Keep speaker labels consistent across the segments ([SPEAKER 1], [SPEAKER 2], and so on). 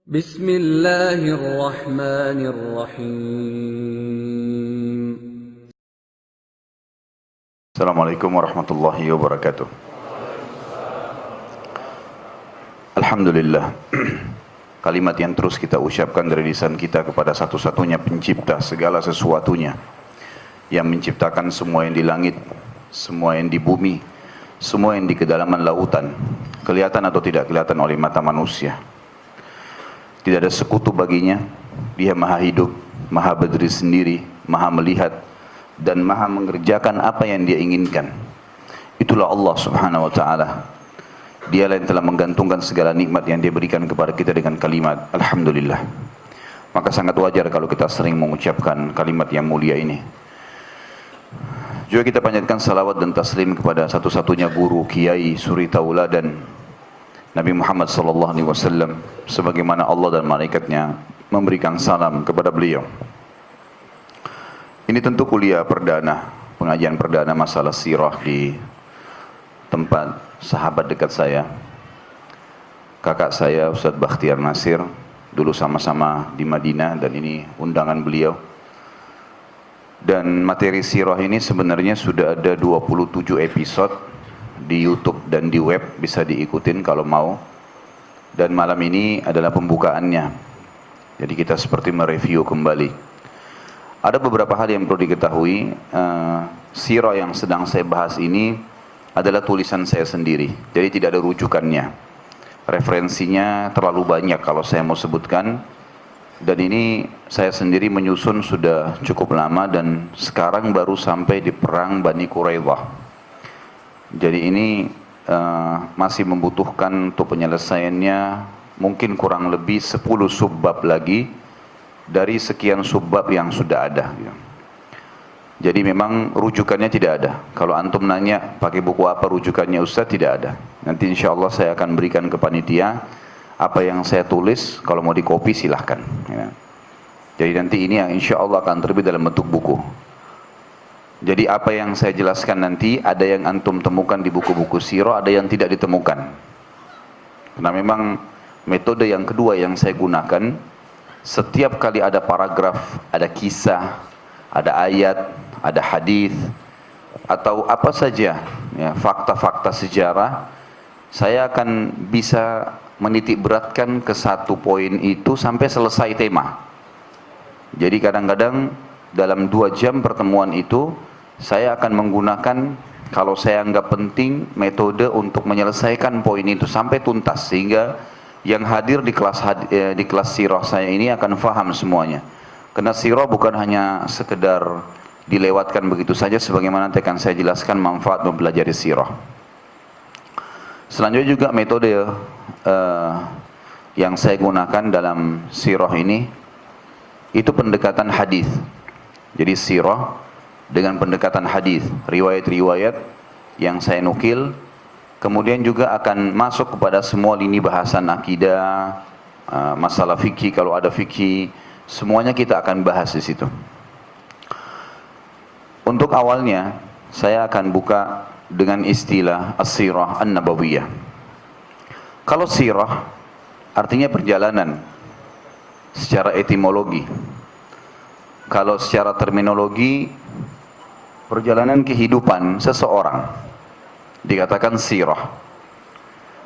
[SPEAKER 1] Bismillahirrahmanirrahim.
[SPEAKER 2] Assalamualaikum warahmatullahi wabarakatuh. Alhamdulillah. Kalimat yang terus kita ucapkan dari lisan kita kepada satu-satunya pencipta segala sesuatunya, yang menciptakan semua yang di langit, semua yang di bumi, semua yang di kedalaman lautan, kelihatan atau tidak kelihatan oleh mata manusia. Tidak ada sekutu baginya. Dia maha hidup, maha berdiri sendiri, maha melihat, dan maha mengerjakan apa yang dia inginkan. Itulah Allah subhanahu wa ta'ala. Dialah yang telah menggantungkan segala nikmat yang dia berikan kepada kita dengan kalimat Alhamdulillah. Maka sangat wajar kalau kita sering mengucapkan kalimat yang mulia ini. Juga kita panjatkan salawat dan taslim kepada satu-satunya guru, kiai, suri tauladan Nabi Muhammad SAW, sebagaimana Allah dan malaikatnya memberikan salam kepada beliau. Ini tentu kuliah perdana, pengajian perdana masalah sirah di tempat sahabat dekat saya, kakak saya Ustadz Bakhtiar Nasir. Dulu sama-sama di Madinah, dan ini undangan beliau. Dan materi sirah ini sebenarnya sudah ada 27 episode di YouTube dan di web, bisa diikutin kalau mau. Dan malam ini adalah pembukaannya. Jadi kita seperti mereview kembali. Ada beberapa hal yang perlu diketahui. Sirah yang sedang saya bahas ini adalah tulisan saya sendiri, jadi tidak ada rujukannya. Referensinya terlalu banyak kalau saya mau sebutkan. Dan ini saya sendiri menyusun sudah cukup lama, dan sekarang baru sampai di perang Bani Quraidah. Jadi ini masih membutuhkan untuk penyelesaiannya mungkin kurang lebih 10 subbab lagi dari sekian subbab yang sudah ada. Jadi memang rujukannya tidak ada. Kalau antum nanya pakai buku apa rujukannya Ustaz, tidak ada. Nanti insya Allah saya akan berikan ke panitia apa yang saya tulis, kalau mau dikopi silahkan. Jadi nanti ini yang insya Allah akan terbit dalam bentuk buku. Jadi apa yang saya jelaskan nanti, ada yang antum temukan di buku-buku sirah, ada yang tidak ditemukan. Karena memang metode yang kedua yang saya gunakan, setiap kali ada paragraf, ada kisah, ada ayat, ada hadis, atau apa saja ya, fakta-fakta sejarah, saya akan bisa menitik beratkan ke satu poin itu sampai selesai tema. Jadi kadang-kadang dalam 2 jam pertemuan itu, saya akan menggunakan, kalau saya anggap penting, metode untuk menyelesaikan poin itu sampai tuntas, sehingga yang hadir di kelas sirah saya ini akan faham semuanya. Karena sirah bukan hanya sekedar dilewatkan begitu saja, sebagaimana nanti akan saya jelaskan manfaat mempelajari sirah. Selanjutnya juga metode yang saya gunakan dalam sirah ini, itu pendekatan hadis. Jadi sirah dengan pendekatan hadis, riwayat-riwayat yang saya nukil, kemudian juga akan masuk kepada semua lini bahasan akidah, masalah fikih kalau ada fikih, semuanya kita akan bahas di situ. Untuk awalnya, saya akan buka dengan istilah as-sirah an-nabawiyah. Kalau sirah artinya perjalanan secara etimologi. Kalau secara terminologi, perjalanan kehidupan seseorang dikatakan sirah.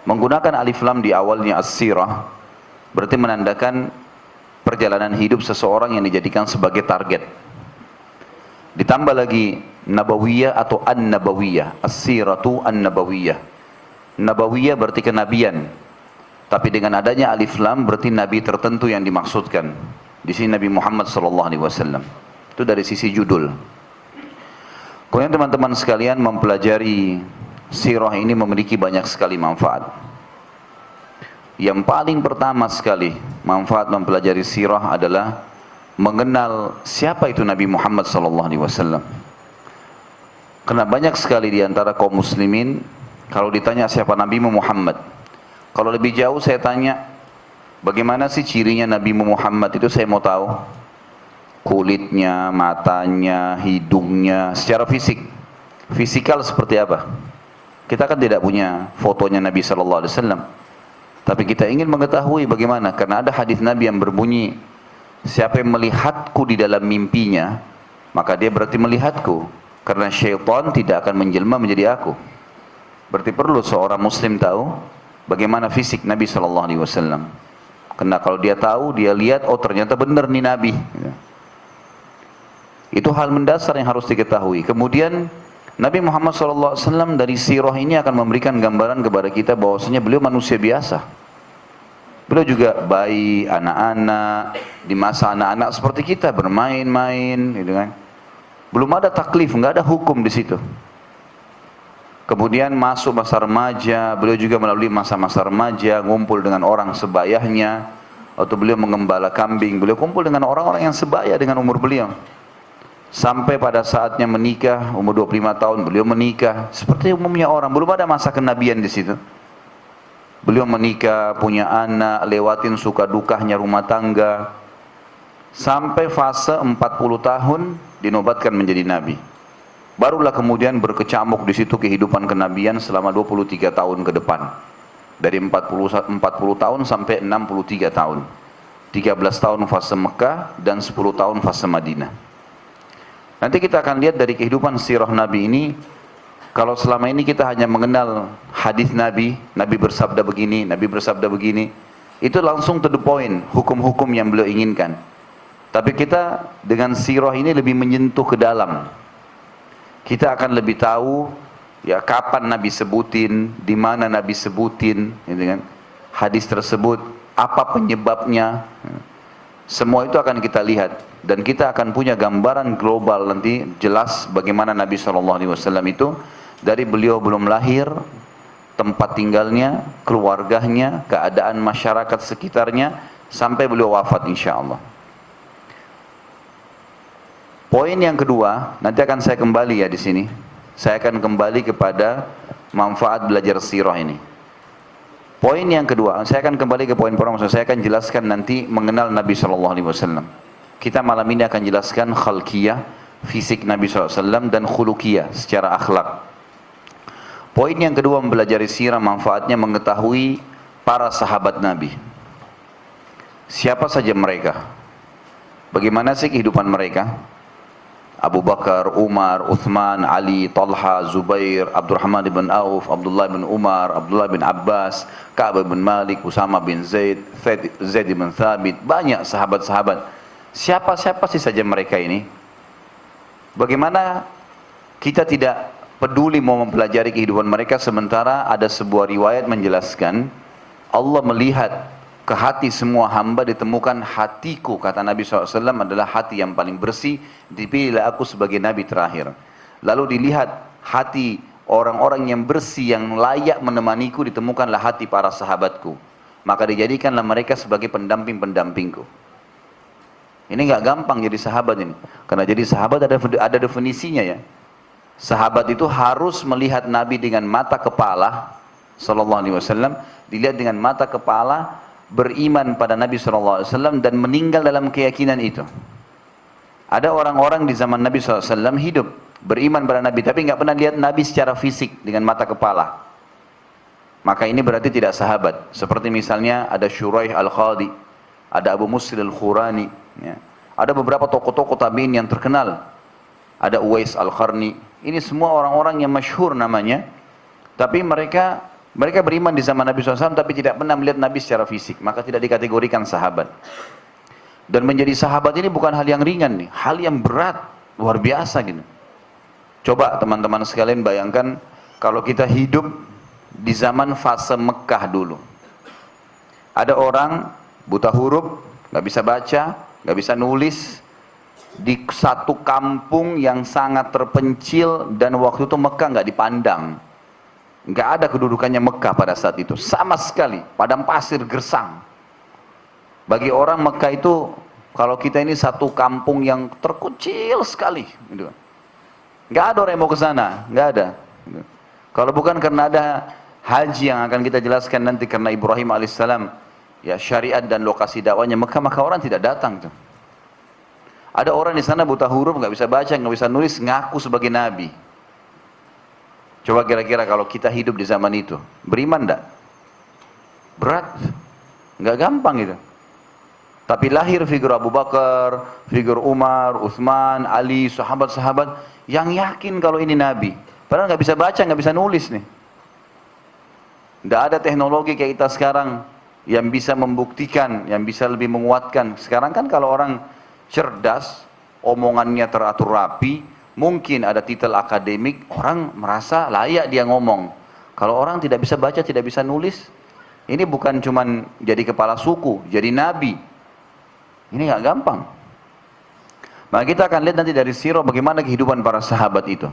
[SPEAKER 2] Menggunakan alif lam di awalnya as-sirah berarti menandakan perjalanan hidup seseorang yang dijadikan sebagai target. Ditambah lagi nabawiyah atau an-nabawiyah, as-siratu an-nabawiyah. Nabawiyah berarti kenabian, tapi dengan adanya alif lam berarti nabi tertentu yang dimaksudkan. Di sini Nabi Muhammad SAW. Itu dari sisi judul. Kemudian teman-teman sekalian, mempelajari sirah ini memiliki banyak sekali manfaat. Yang paling pertama sekali manfaat mempelajari sirah adalah mengenal siapa itu Nabi Muhammad SAW. Karena banyak sekali di antara kaum muslimin, kalau ditanya siapa Nabi Muhammad, kalau lebih jauh saya tanya, bagaimana sih cirinya Nabi Muhammad itu, saya mau tahu. Kulitnya, matanya, hidungnya, secara fisik. Fisikal seperti apa? Kita kan tidak punya fotonya Nabi SAW. Tapi kita ingin mengetahui bagaimana, karena ada hadis Nabi yang berbunyi, siapa yang melihatku di dalam mimpinya, maka dia berarti melihatku, karena syaitan tidak akan menjelma menjadi aku. Berarti perlu seorang muslim tahu bagaimana fisik Nabi SAW. Karena kalau dia tahu, dia lihat, oh ternyata benar nih Nabi. Itu hal mendasar yang harus diketahui. Kemudian Nabi Muhammad SAW dari sirah ini akan memberikan gambaran kepada kita bahwasanya beliau manusia biasa. Beliau juga bayi, anak-anak, di masa anak-anak seperti kita bermain-main, gitu kan. Belum ada taklif, nggak ada hukum di situ. Kemudian masuk masa remaja, beliau juga melalui masa-masa remaja, ngumpul dengan orang sebayahnya. Waktu beliau mengembala kambing, beliau kumpul dengan orang-orang yang sebaya dengan umur beliau. Sampai pada saatnya menikah, umur 25 tahun beliau menikah. Seperti umumnya orang, belum ada masa kenabian di situ. Beliau menikah, punya anak, lewatin suka dukanya rumah tangga. Sampai fase 40 tahun dinobatkan menjadi nabi. Barulah kemudian berkecamuk di situ kehidupan kenabian selama 23 tahun ke depan. Dari 40 tahun sampai 63 tahun. 13 tahun fase Mekah dan 10 tahun fase Madinah. Nanti kita akan lihat dari kehidupan sirah Nabi ini, kalau selama ini kita hanya mengenal hadis Nabi, Nabi bersabda begini, Nabi bersabda begini, itu langsung to the point, hukum-hukum yang beliau inginkan. Tapi kita dengan sirah ini lebih menyentuh ke dalam. Kita akan lebih tahu ya kapan Nabi sebutin, di mana Nabi sebutin, gitu kan? Hadis tersebut, apa penyebabnya. Semua itu akan kita lihat dan kita akan punya gambaran global nanti jelas bagaimana Nabi SAW itu dari beliau belum lahir, tempat tinggalnya, keluarganya, keadaan masyarakat sekitarnya sampai beliau wafat insyaallah. Poin yang kedua, nanti akan saya kembali ya di sini. Saya akan kembali kepada manfaat belajar sirah ini. Poin yang kedua, saya akan kembali ke poin pertama. Saya akan jelaskan nanti mengenal Nabi SAW. Kita malam ini akan jelaskan khalqiyah, fisik Nabi SAW dan khuluqiyah secara akhlak. Poin yang kedua mempelajari sirah manfaatnya mengetahui para sahabat Nabi. Siapa saja mereka? Bagaimana sih kehidupan mereka? Abu Bakar, Umar, Uthman, Ali, Talha, Zubair, Abdurrahman bin Auf, Abdullah bin Umar, Abdullah bin Abbas, Ka'ab bin Malik, Usama bin Zaid, Zaid bin Thabit, banyak sahabat-sahabat. Siapa-siapa sih saja mereka ini? Bagaimana kita tidak peduli mau mempelajari kehidupan mereka sementara ada sebuah riwayat menjelaskan Allah melihat ke hati semua hamba ditemukan hatiku, kata Nabi SAW adalah hati yang paling bersih, dipilihlah aku sebagai Nabi terakhir. Lalu dilihat hati orang-orang yang bersih yang layak menemaniku, ditemukanlah hati para sahabatku. Maka dijadikanlah mereka sebagai pendamping-pendampingku. Ini nggak gampang jadi sahabat ini, karena jadi sahabat ada definisinya ya. Sahabat itu harus melihat Nabi dengan mata kepala, SAW, dilihat dengan mata kepala, beriman pada Nabi SAW dan meninggal dalam keyakinan itu. Ada orang-orang di zaman Nabi SAW hidup beriman pada Nabi tapi nggak pernah lihat Nabi secara fisik dengan mata kepala. Maka ini berarti tidak sahabat. Seperti misalnya ada Shuraih Al-Khadi, ada Abu Muslim Al-Khurani, ya. Ada beberapa tokoh-tokoh tabi'in yang terkenal. Ada Uwais Al-Qarni. Ini semua orang-orang yang masyhur namanya. Tapi mereka beriman di zaman Nabi SAW tapi tidak pernah melihat Nabi secara fisik, maka tidak dikategorikan sahabat. Dan menjadi sahabat ini bukan hal yang ringan nih, hal yang berat, luar biasa gitu. Coba teman-teman sekalian bayangkan kalau kita hidup di zaman fase Mekah dulu. Ada orang buta huruf, nggak bisa baca, nggak bisa nulis, di satu kampung yang sangat terpencil dan waktu itu Mekah nggak dipandang. Nggak ada kedudukannya Mekah pada saat itu, sama sekali, padang pasir gersang. Bagi orang Mekah itu, kalau kita ini satu kampung yang terkecil sekali, gitu. Nggak ada orang yang mau ke sana, nggak ada. Gitu. Kalau bukan karena ada haji yang akan kita jelaskan nanti, karena Ibrahim alaihissalam, ya syariat dan lokasi dakwanya Mekah, maka orang tidak datang tuh. Ada orang di sana buta huruf, nggak bisa baca, nggak bisa nulis, ngaku sebagai nabi. Coba kira-kira kalau kita hidup di zaman itu, beriman enggak? Berat, nggak gampang itu. Tapi lahir figur Abu Bakar, figur Umar, Utsman, Ali, sahabat-sahabat yang yakin kalau ini Nabi. Padahal nggak bisa baca, nggak bisa nulis nih. Nggak ada teknologi kayak kita sekarang yang bisa membuktikan, yang bisa lebih menguatkan. Sekarang kan kalau orang cerdas, omongannya teratur rapi, mungkin ada titel akademik, orang merasa layak dia ngomong. Kalau orang tidak bisa baca, tidak bisa nulis, ini bukan cuman jadi kepala suku, jadi nabi. Ini nggak gampang. Maka kita akan lihat nanti dari sirah bagaimana kehidupan para sahabat itu.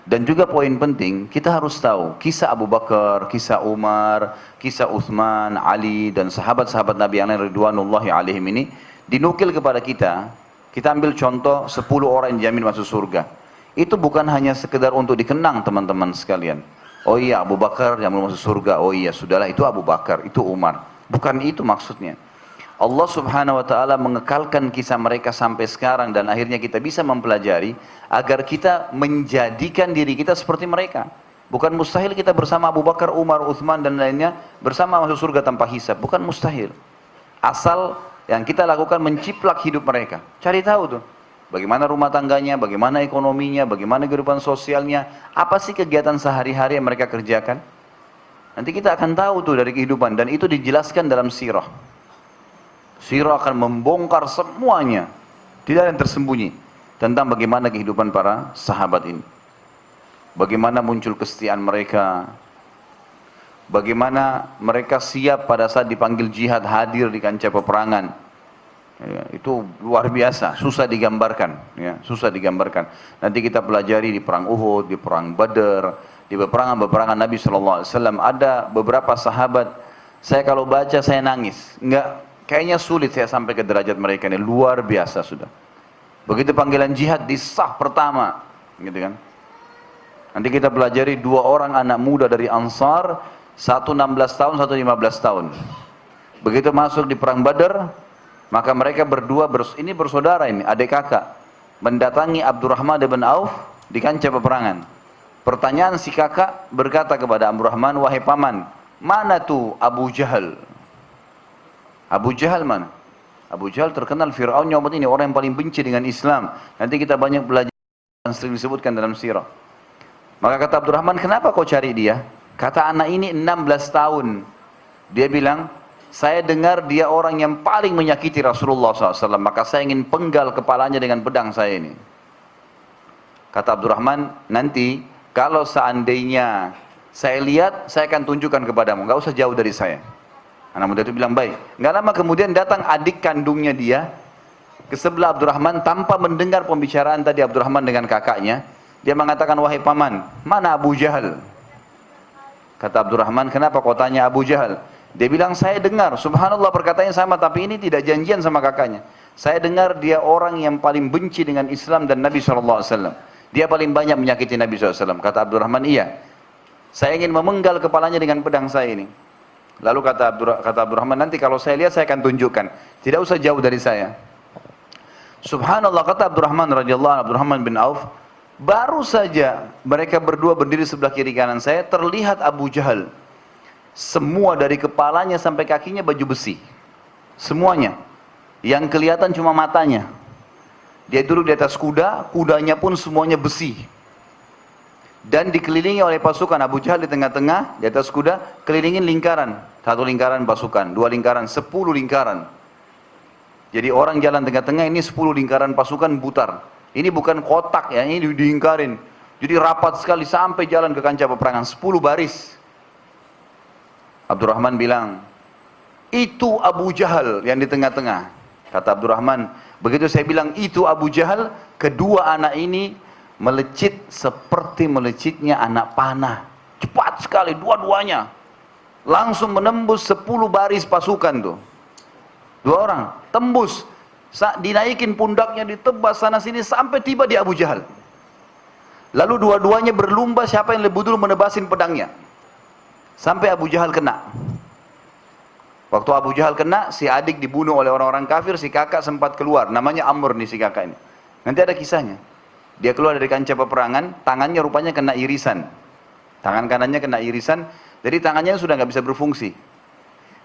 [SPEAKER 2] Dan juga poin penting, kita harus tahu kisah Abu Bakar, kisah Umar, kisah Utsman, Ali, dan sahabat-sahabat Nabi yang lain ridwanullahi alaihim ini dinukil kepada kita. Kita ambil contoh 10 orang yang dijamin masuk surga. Itu bukan hanya sekedar untuk dikenang teman-teman sekalian. Oh iya Abu Bakar yang masuk surga, oh iya sudahlah itu Abu Bakar, itu Umar. Bukan itu maksudnya. Allah subhanahu wa ta'ala mengekalkan kisah mereka sampai sekarang dan akhirnya kita bisa mempelajari agar kita menjadikan diri kita seperti mereka. Bukan mustahil kita bersama Abu Bakar, Umar, Utsman dan lainnya bersama masuk surga tanpa hisab. Bukan mustahil. Asal yang kita lakukan menciplak hidup mereka. Cari tahu tuh. Bagaimana rumah tangganya, bagaimana ekonominya, bagaimana kehidupan sosialnya. Apa sih kegiatan sehari-hari yang mereka kerjakan. Nanti kita akan tahu tuh dari kehidupan. Dan itu dijelaskan dalam sirah. Sirah akan membongkar semuanya. Tidak ada yang tersembunyi. Tentang bagaimana kehidupan para sahabat ini. Bagaimana muncul kesetiaan mereka. Bagaimana mereka siap pada saat dipanggil jihad hadir di kancah peperangan. Ya, itu luar biasa, susah digambarkan. Ya, susah digambarkan. Nanti kita pelajari di perang Uhud, di perang Badar, di peperangan-peperangan Nabi SAW. Ada beberapa sahabat, saya kalau baca saya nangis. Kayaknya sulit saya sampai ke derajat mereka ini, luar biasa sudah. Begitu panggilan jihad di saf pertama, gitu kan. Nanti kita pelajari 2 orang anak muda dari Ansar, satu 16 tahun, satu 15 tahun. Begitu masuk di perang Badar, maka mereka berdua ini bersaudara ini, adik kakak, mendatangi Abdurrahman bin Auf di kancah peperangan. Pertanyaan si kakak berkata kepada Abdurrahman, wahai paman, mana tuh Abu Jahal? Abu Jahal mana? Abu Jahal terkenal Fir'aunnya umat ini, orang yang paling benci dengan Islam. Nanti kita banyak belajar yang sering disebutkan dalam sirah. Maka kata Abdurrahman, kenapa kau cari dia? Kata anak ini 16 tahun. Dia bilang, saya dengar dia orang yang paling menyakiti Rasulullah SAW. Maka saya ingin penggal kepalanya dengan pedang saya ini. Kata Abdurrahman, nanti kalau seandainya saya lihat, saya akan tunjukkan kepadamu. Gak usah jauh dari saya. Anak muda itu bilang baik. Nggak lama kemudian datang adik kandungnya dia ke sebelah Abdurrahman tanpa mendengar pembicaraan tadi Abdurrahman dengan kakaknya. Dia mengatakan, wahai paman, mana Abu Jahal? Kata Abdurrahman, kenapa kau tanya Abu Jahal? Dia bilang, saya dengar, subhanallah perkataannya sama, tapi ini tidak janjian sama kakaknya. Saya dengar dia orang yang paling benci dengan Islam dan Nabi SAW. Dia paling banyak menyakiti Nabi SAW. Kata Abdurrahman, iya. Saya ingin memenggal kepalanya dengan pedang saya ini. Lalu kata Abdurrahman, nanti kalau saya lihat saya akan tunjukkan. Tidak usah jauh dari saya. Subhanallah, kata Abdurrahman bin Auf, baru saja mereka berdua berdiri sebelah kiri kanan saya, terlihat Abu Jahal. Semua dari kepalanya sampai kakinya baju besi. Semuanya. Yang kelihatan cuma matanya. Dia duduk di atas kuda, kudanya pun semuanya besi. Dan dikelilingi oleh pasukan. Abu Jahal di tengah-tengah, di atas kuda, kelilingin lingkaran. 1 lingkaran pasukan, 2 lingkaran, 10 lingkaran. Jadi orang jalan tengah-tengah, ini 10 lingkaran pasukan putar. Ini bukan kotak ya, ini diingkarin. Jadi rapat sekali sampai jalan ke kancah peperangan, 10 baris. Abdurrahman bilang, itu Abu Jahal yang di tengah-tengah. Kata Abdurrahman, begitu saya bilang itu Abu Jahal, kedua anak ini melecit seperti melecitnya anak panah. Cepat sekali dua-duanya. Langsung menembus 10 baris pasukan tuh. 2 orang tembus. Dinaikin pundaknya, ditebas sana sini sampai tiba di Abu Jahal. Lalu dua-duanya berlomba siapa yang lebih dulu menebasin pedangnya. Sampai Abu Jahal kena. Waktu Abu Jahal kena, si adik dibunuh oleh orang-orang kafir, si kakak sempat keluar. Namanya Amr nih si kakak ini. Nanti ada kisahnya. Dia keluar dari kancah peperangan, tangannya rupanya kena irisan. Tangan kanannya kena irisan, jadi tangannya sudah nggak bisa berfungsi.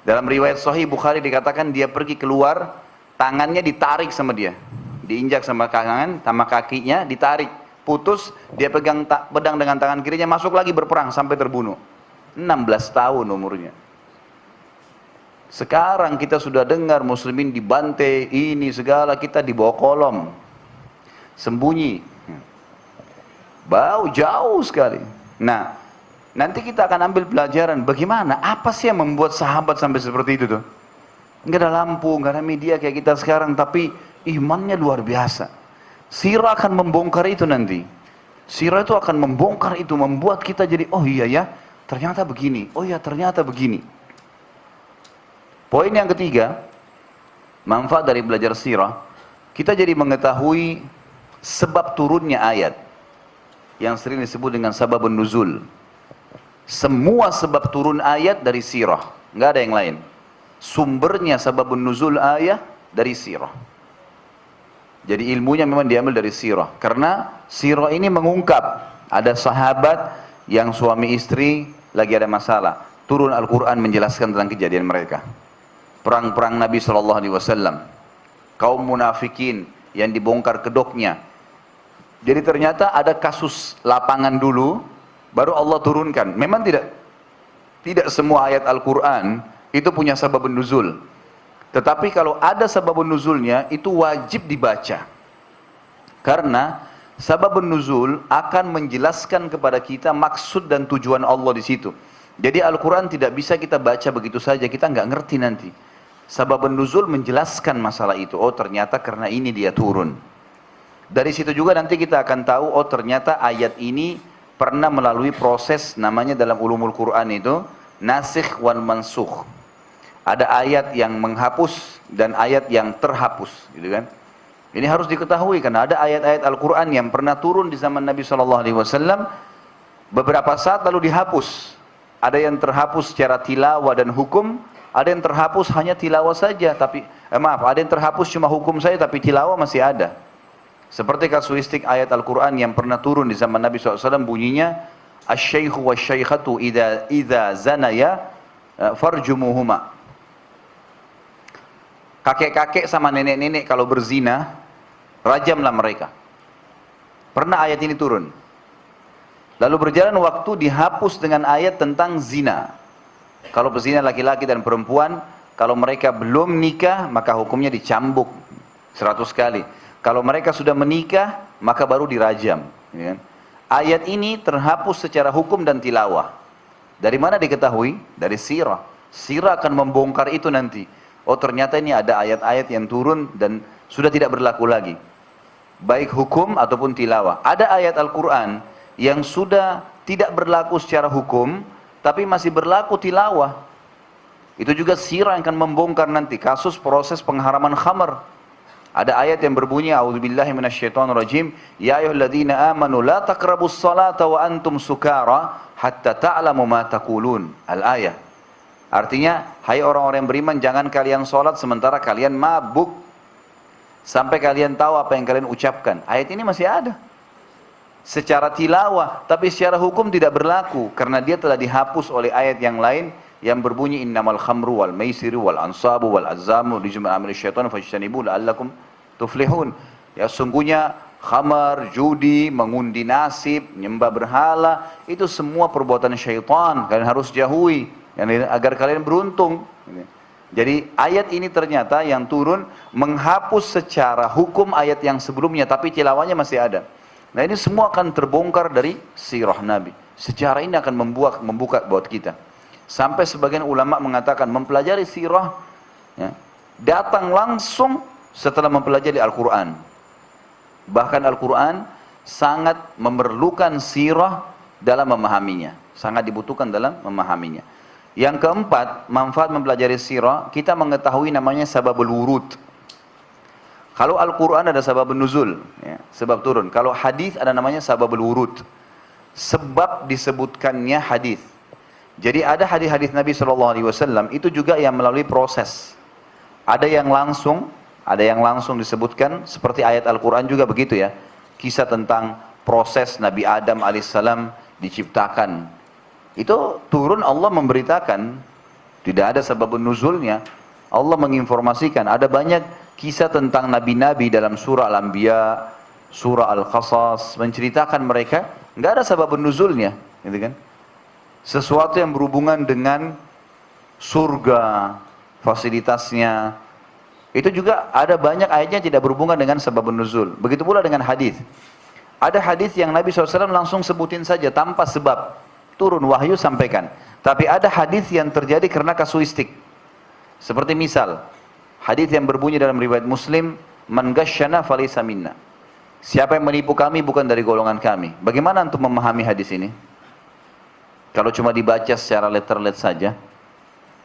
[SPEAKER 2] Dalam riwayat Sahih Bukhari dikatakan dia pergi keluar, tangannya ditarik sama dia, diinjak sama tangan, sama kakinya ditarik, putus, dia pegang pedang dengan tangan kirinya, masuk lagi berperang sampai terbunuh. 16 tahun umurnya. Sekarang kita sudah dengar muslimin dibantai, ini segala, kita dibawa kolom, sembunyi, bau jauh sekali. Nah, nanti kita akan ambil pelajaran bagaimana, apa sih yang membuat sahabat sampai seperti itu tuh. Nggak ada lampu, nggak ada media kayak kita sekarang, tapi imannya luar biasa. Sirah akan membongkar itu nanti. Sirah itu akan membongkar itu, membuat kita jadi, oh iya ya, ternyata begini, oh iya ternyata begini. Poin yang ketiga, manfaat dari belajar sirah, kita jadi mengetahui sebab turunnya ayat, yang sering disebut dengan sababun nuzul. Semua sebab turun ayat dari sirah, nggak ada yang lain. Sumbernya sababun nuzul ayat dari sirah. Jadi ilmunya memang diambil dari sirah, karena sirah ini mengungkap ada sahabat yang suami istri lagi ada masalah, turun Al-Quran menjelaskan tentang kejadian mereka. Perang-perang Nabi SAW, kaum munafikin yang dibongkar kedoknya. Jadi ternyata ada kasus lapangan dulu, baru Allah turunkan. Memang tidak semua ayat Al-Quran itu punya sababun nuzul. Tetapi kalau ada sababun nuzulnya, itu wajib dibaca. Karena sababun nuzul akan menjelaskan kepada kita maksud dan tujuan Allah di situ. Jadi Al-Quran tidak bisa kita baca begitu saja, kita nggak ngerti nanti. Sababun nuzul menjelaskan masalah itu. Oh ternyata karena ini dia turun. Dari situ juga nanti kita akan tahu, oh ternyata ayat ini pernah melalui proses namanya dalam ulumul Quran itu nasikh wal mansukh. Ada ayat yang menghapus dan ayat yang terhapus, gitu kan? Ini harus diketahui karena ada ayat-ayat Al-Quran yang pernah turun di zaman Nabi SAW, beberapa saat lalu dihapus. Ada yang terhapus secara tilawah dan hukum, ada yang terhapus hanya tilawah saja, tapi ada yang terhapus cuma hukum saja, tapi tilawah masih ada. Seperti kasuistik ayat Al-Quran yang pernah turun di zaman Nabi SAW, bunyinya asy-syaikhu wasy-syaikhatu idza zanaya farjumuhuma. Kakek-kakek sama nenek-nenek kalau berzina, rajamlah mereka. Pernah ayat ini turun. Lalu berjalan waktu dihapus dengan ayat tentang zina. Kalau berzina laki-laki dan perempuan, kalau mereka belum nikah, maka hukumnya dicambuk 100 kali. Kalau mereka sudah menikah, maka baru dirajam. Ya. Ayat ini terhapus secara hukum dan tilawah. Dari mana diketahui? Dari sirah. Sirah akan membongkar itu nanti. Oh ternyata ini ada ayat-ayat yang turun dan sudah tidak berlaku lagi. Baik hukum ataupun tilawah. Ada ayat Al-Quran yang sudah tidak berlaku secara hukum, tapi masih berlaku tilawah. Itu juga sirah yang akan membongkar nanti. Kasus proses pengharaman khamar. Ada ayat yang berbunyi, A'udzubillahi minasyaitonirrajim, Ya ayyuhalladzina amanu la taqrabus salata wa antum sukara hatta ta'lamu ma taqulun. Al-ayah. Artinya, hai orang-orang yang beriman, jangan kalian sholat sementara kalian mabuk. Sampai kalian tahu apa yang kalian ucapkan. Ayat ini masih ada. Secara tilawah, tapi secara hukum tidak berlaku. Karena dia telah dihapus oleh ayat yang lain yang berbunyi, Innamal khamru wal maisiru wal ansabu wal azzamu rijum min amali syaitan fajtanibu la'allakum tuflihun. Ya sungguhnya khamar, judi, mengundi nasib, menyembah berhala, itu semua perbuatan syaitan. Kalian harus jauhi agar kalian beruntung. Jadi ayat ini ternyata yang turun menghapus secara hukum ayat yang sebelumnya, tapi tilawahnya masih ada. Nah ini semua akan terbongkar dari sirah Nabi. Secara ini akan membuka buat kita. Sampai sebagian ulama mengatakan mempelajari sirah ya, datang langsung setelah mempelajari Al-Quran. Bahkan Al-Quran sangat memerlukan sirah dalam memahaminya. Sangat dibutuhkan dalam memahaminya. Yang keempat, manfaat mempelajari sirah, kita mengetahui namanya sababul wurud. Kalau Al-Quran ada sababul nuzul, ya, sebab turun. Kalau hadis ada namanya sababul wurud. Sebab disebutkannya hadis. Jadi ada hadis-hadis Nabi SAW itu juga yang melalui proses. Ada yang langsung disebutkan, seperti ayat Al-Quran juga begitu ya. Kisah tentang proses Nabi Adam alaihissalam diciptakan. Itu turun Allah memberitakan Tidak ada sebab nuzulnya. Allah menginformasikan, ada banyak kisah tentang nabi-nabi dalam surah Al-Anbiya, surah Al-Qasas, menceritakan mereka, nggak ada sebab nuzulnya, gitu kan? Sesuatu yang berhubungan dengan surga, fasilitasnya, itu juga ada banyak ayatnya tidak berhubungan dengan sebab nuzul. Begitu pula dengan hadis. Ada hadis yang Nabi SAW langsung sebutin saja tanpa sebab, turun wahyu sampaikan. Tapi ada hadis yang terjadi karena kasuistik. Seperti misal, hadis yang berbunyi dalam riwayat Muslim, "Man ghasyana falaysa minna." Siapa yang menipu kami bukan dari golongan kami. Bagaimana untuk memahami hadis ini? Kalau cuma dibaca secara letter-let saja,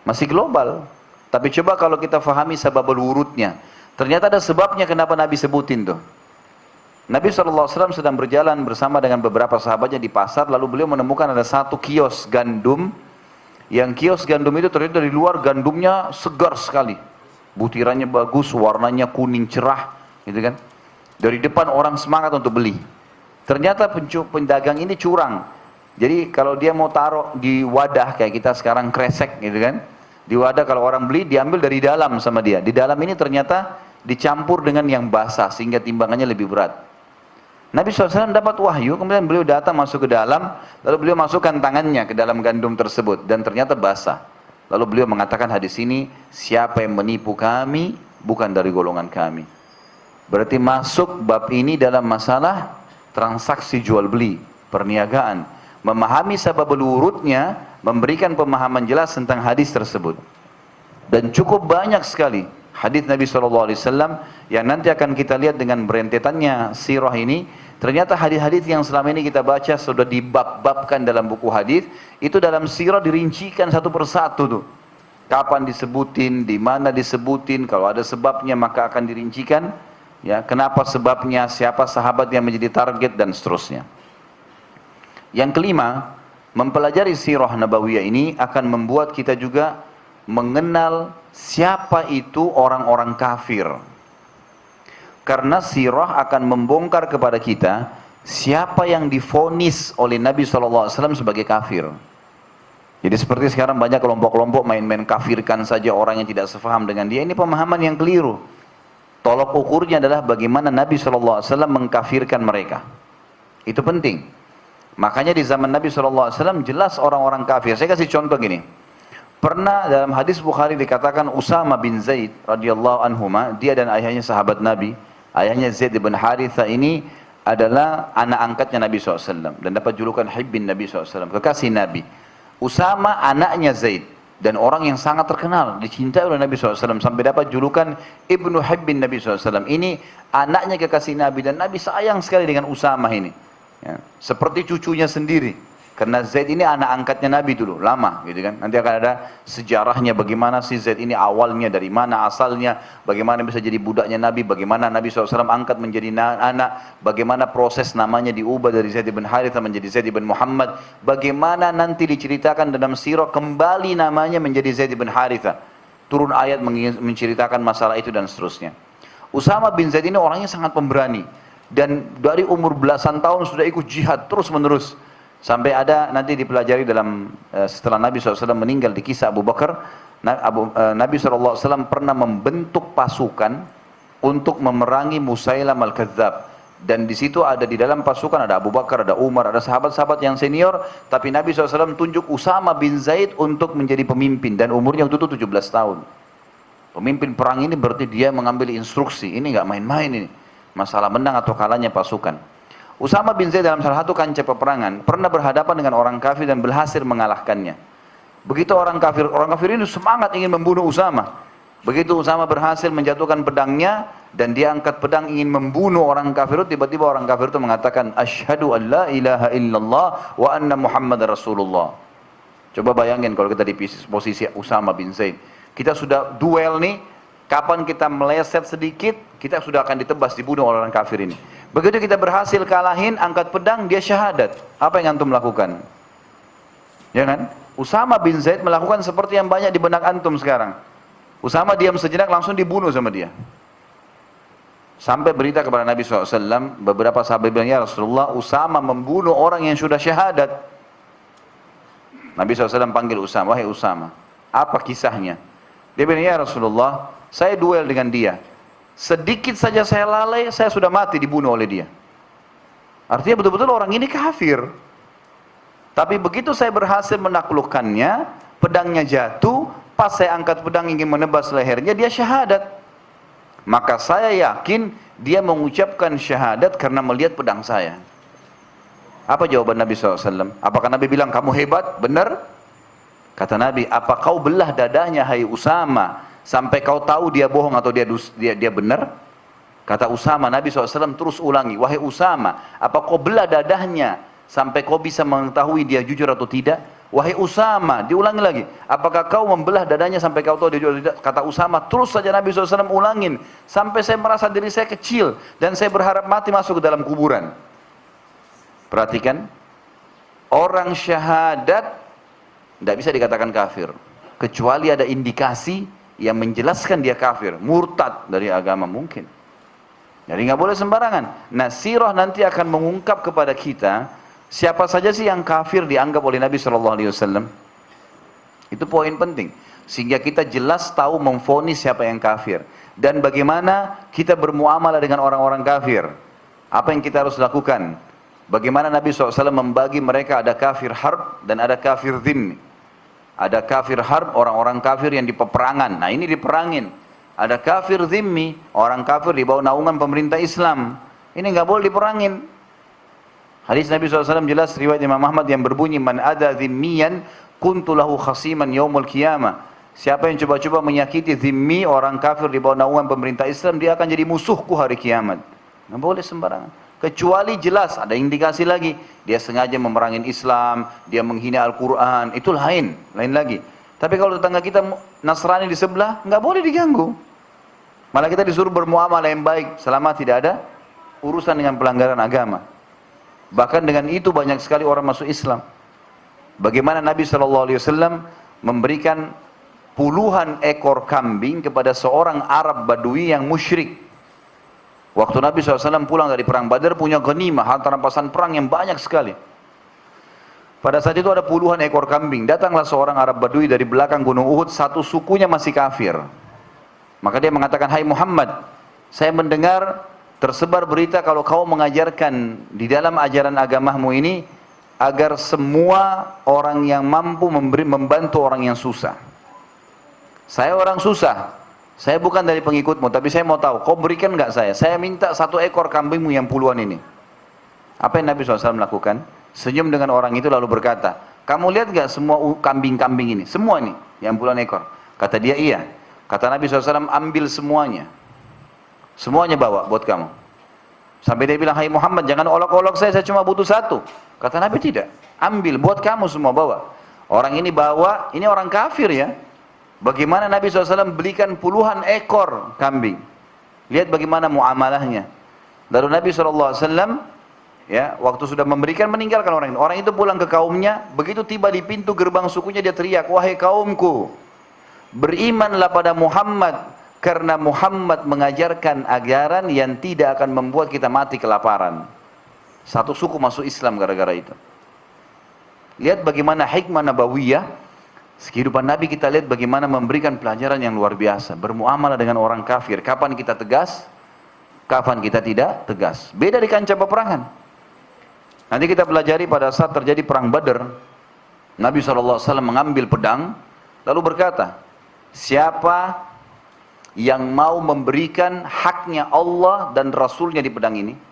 [SPEAKER 2] masih global. Tapi coba kalau kita fahami sababul wurudnya. Ternyata ada sebabnya kenapa Nabi sebutin tuh. Nabi SAW sedang berjalan bersama dengan beberapa sahabatnya di pasar, lalu beliau menemukan ada satu kios gandum. Yang kios gandum itu ternyata dari luar gandumnya segar sekali. Butirannya bagus, warnanya kuning cerah, gitu kan. Dari depan orang semangat untuk beli. Ternyata pedagang ini curang. Jadi kalau dia mau taruh di wadah kayak kita sekarang kresek, gitu kan. Di wadah kalau orang beli diambil dari dalam sama dia. Di dalam ini ternyata dicampur dengan yang basah sehingga timbangannya lebih berat. Nabi SAW dapat wahyu, kemudian beliau datang masuk ke dalam, lalu beliau masukkan tangannya ke dalam gandum tersebut dan ternyata basah. Lalu beliau mengatakan hadis ini, siapa yang menipu kami bukan dari golongan kami. Berarti masuk bab ini dalam masalah transaksi jual beli, perniagaan. Memahami sababul wurudnya, memberikan pemahaman jelas tentang hadis tersebut. Dan cukup banyak sekali hadis Nabi SAW yang nanti akan kita lihat dengan berentetannya sirah ini. Ternyata hadis-hadis yang selama ini kita baca sudah dibab-babkan dalam buku hadis, itu dalam sirah dirincikan satu persatu tuh. Kapan disebutin, di mana disebutin, kalau ada sebabnya maka akan dirincikan. Ya, kenapa sebabnya, siapa sahabat yang menjadi target dan seterusnya. Yang kelima, mempelajari sirah nabawiyah ini akan membuat kita juga mengenal siapa itu orang-orang kafir. Karena sirah akan membongkar kepada kita siapa yang divonis oleh Nabi SAW sebagai kafir. Jadi seperti sekarang banyak kelompok-kelompok main-main kafirkan saja orang yang tidak sefaham dengan dia. Ini pemahaman yang keliru. Tolok ukurnya adalah bagaimana Nabi SAW mengkafirkan mereka. Itu penting. Makanya di zaman Nabi SAW jelas orang-orang kafir. Saya kasih contoh gini. Pernah dalam hadis Bukhari dikatakan Usama bin Zaid radhiyallahu anhuma, dia dan ayahnya sahabat Nabi. Ayahnya Zaid bin Haritha ini adalah anak angkatnya Nabi SAW dan dapat julukan Hibbin Nabi SAW, kekasih Nabi. Usama anaknya Zaid dan orang yang sangat terkenal, dicintai oleh Nabi SAW sampai dapat julukan Ibnu Hibbin Nabi SAW. Ini anaknya kekasih Nabi dan Nabi sayang sekali dengan Usama ini. Ya, seperti cucunya sendiri. Karena Zaid ini anak angkatnya Nabi dulu, lama gitu kan. Nanti akan ada sejarahnya bagaimana si Zaid ini awalnya, dari mana asalnya, bagaimana bisa jadi budaknya Nabi, bagaimana Nabi SAW angkat menjadi anak, bagaimana proses namanya diubah dari Zaid bin Haritha menjadi Zaid bin Muhammad, bagaimana nanti diceritakan dalam sirah kembali namanya menjadi Zaid bin Haritha. Turun ayat menceritakan masalah itu dan seterusnya. Usama bin Zaid ini orangnya sangat pemberani. Dan dari umur belasan tahun sudah ikut jihad terus menerus. Sampai ada nanti dipelajari dalam setelah Nabi SAW meninggal di kisah Abu Bakar, Nabi SAW pernah membentuk pasukan untuk memerangi Musailam al-Kadzab. Dan di situ ada di dalam pasukan ada Abu Bakar, ada Umar, ada sahabat-sahabat yang senior. Tapi Nabi SAW tunjuk Usama bin Zaid untuk menjadi pemimpin dan umurnya waktu itu 17 tahun. Pemimpin perang ini berarti dia mengambil instruksi. Ini nggak main-main ini. Masalah menang atau kalahnya pasukan. Usama bin Zaid dalam salah satu kancah peperangan pernah berhadapan dengan orang kafir dan berhasil mengalahkannya. Begitu orang kafir ini semangat ingin membunuh Usama. Begitu Usama berhasil menjatuhkan pedangnya dan dia angkat pedang ingin membunuh orang kafir itu, tiba-tiba orang kafir itu mengatakan asyhadu an la ilaha illallah wa anna Muhammadar Rasulullah. Coba bayangin kalau kita di posisi Usama bin Zaid. Kita sudah duel nih, kapan kita meleset sedikit, kita sudah akan ditebas, dibunuh oleh orang kafir ini. Begitu kita berhasil kalahin, angkat pedang, dia syahadat. Apa yang antum lakukan? Ya kan? Usama bin Zaid melakukan seperti yang banyak di benak antum sekarang. Usama diam sejenak, langsung dibunuh sama dia. Sampai berita kepada Nabi SAW, beberapa sahabat bilang, ya Rasulullah, Usama membunuh orang yang sudah syahadat. Nabi SAW panggil Usama, wahai Usama, Apa kisahnya? Dia bilang, ya Rasulullah, saya duel dengan dia. Sedikit saja saya lalai, saya sudah mati dibunuh oleh dia. Artinya betul-betul orang ini kafir. Tapi begitu saya berhasil menaklukkannya, pedangnya jatuh, pas saya angkat pedang ingin menebas lehernya, dia syahadat. Maka saya yakin dia mengucapkan syahadat karena melihat pedang saya. Apa jawaban Nabi SAW? Apakah Nabi bilang, kamu hebat? Benar? Kata Nabi, apa kau belah dadanya hai Usama sampai kau tahu dia bohong atau dia benar? Kata Usama, Nabi SAW terus ulangi, wahai Usama, apa kau belah dadahnya sampai kau bisa mengetahui dia jujur atau tidak? Wahai Usama, diulangi lagi, apakah kau membelah dadanya sampai kau tahu dia jujur atau tidak? Kata Usama, terus saja Nabi SAW ulangin sampai saya merasa diri saya kecil dan saya berharap mati masuk ke dalam kuburan. Perhatikan, orang syahadat tidak bisa dikatakan kafir kecuali ada indikasi yang menjelaskan dia kafir, murtad dari agama mungkin. Jadi nggak boleh sembarangan. Nah, sirah nanti akan mengungkap kepada kita siapa saja sih yang kafir dianggap oleh Nabi SAW. Itu poin penting, sehingga kita jelas tahu memvonis siapa yang kafir dan bagaimana kita bermuamalah dengan orang-orang kafir. Apa yang kita harus lakukan? Bagaimana Nabi SAW membagi mereka, ada kafir harb dan ada kafir dhimmi. Ada kafir harb, orang-orang kafir yang di peperangan. Nah, ini diperangin. Ada kafir dhimmi, orang kafir di bawah naungan pemerintah Islam. Ini nggak boleh diperangin. Hadis Nabi SAW jelas, riwayat Imam Ahmad yang berbunyi, man ada dhimmiyan kuntu lahu khasiman yaumul qiyamah. Siapa yang coba-coba menyakiti dhimmi, orang kafir di bawah naungan pemerintah Islam, dia akan jadi musuhku hari kiamat. Nggak boleh sembarangan. Kecuali jelas ada indikasi lagi, dia sengaja memerangin Islam, dia menghina Al-Quran, itu lain lagi. Tapi kalau tetangga kita Nasrani di sebelah, nggak boleh diganggu. Malah kita disuruh bermuamalah yang baik selama tidak ada urusan dengan pelanggaran agama. Bahkan dengan itu banyak sekali orang masuk Islam. Bagaimana Nabi SAW memberikan puluhan ekor kambing kepada seorang Arab Badui yang musyrik. Waktu Nabi SAW pulang dari perang Badar punya ghanimah, harta rampasan perang yang banyak sekali. Pada saat itu ada puluhan ekor kambing. Datanglah seorang Arab Badui dari belakang gunung Uhud, satu sukunya masih kafir. Maka dia mengatakan, hai Muhammad, saya mendengar tersebar berita kalau kau mengajarkan di dalam ajaran agamamu ini agar semua orang yang mampu membantu orang yang susah. Saya orang susah. Saya bukan dari pengikutmu, tapi saya mau tahu, kau berikan nggak saya? Saya minta satu ekor kambingmu yang puluhan ini. Apa yang Nabi SAW lakukan? Senyum dengan orang itu lalu berkata, kamu lihat nggak semua kambing-kambing ini? Semua ini, yang puluhan ekor. Kata dia, iya. Kata Nabi SAW, ambil semuanya. Semuanya bawa buat kamu. Sampai dia bilang, hai Muhammad, jangan olok-olok saya cuma butuh satu. Kata Nabi, tidak. Ambil, buat kamu semua bawa. Orang ini bawa, ini orang kafir ya. Bagaimana Nabi SAW belikan puluhan ekor kambing. Lihat bagaimana muamalahnya. Lalu Nabi SAW ya, waktu sudah memberikan, meninggalkan orang ini. Orang itu pulang ke kaumnya, begitu tiba di pintu gerbang sukunya dia teriak, wahai kaumku, berimanlah pada Muhammad, karena Muhammad mengajarkan ajaran yang tidak akan membuat kita mati kelaparan. Satu suku masuk Islam gara-gara itu. Lihat bagaimana hikmah nabawiyah. Kehidupan Nabi kita lihat bagaimana memberikan pelajaran yang luar biasa. Bermuamalah dengan orang kafir. Kapan kita tegas, kapan kita tidak tegas. Beda di kancah peperangan. Nanti kita pelajari pada saat terjadi perang Badar, Nabi SAW mengambil pedang, lalu berkata, siapa yang mau memberikan haknya Allah dan Rasulnya di pedang ini?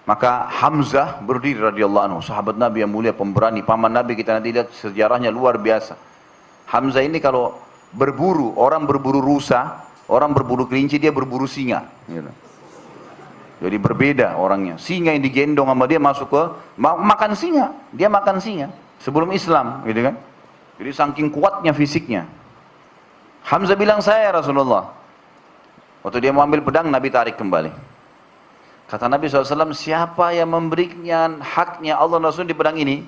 [SPEAKER 2] Maka Hamzah berdiri radhiyallahu anhu, sahabat Nabi yang mulia, pemberani, paman Nabi. Kita nanti lihat sejarahnya luar biasa. Hamzah ini kalau berburu, orang berburu rusa, orang berburu kelinci, dia berburu singa. Jadi berbeda orangnya. Singa yang digendong sama dia masuk ke makan singa, dia makan singa sebelum Islam, gitu kan? Jadi saking kuatnya fisiknya. Hamzah bilang, saya Rasulullah. Waktu dia mau ambil pedang, Nabi tarik kembali. Kata Nabi SAW, siapa yang memberikan haknya Allah dan Rasul di pedang ini?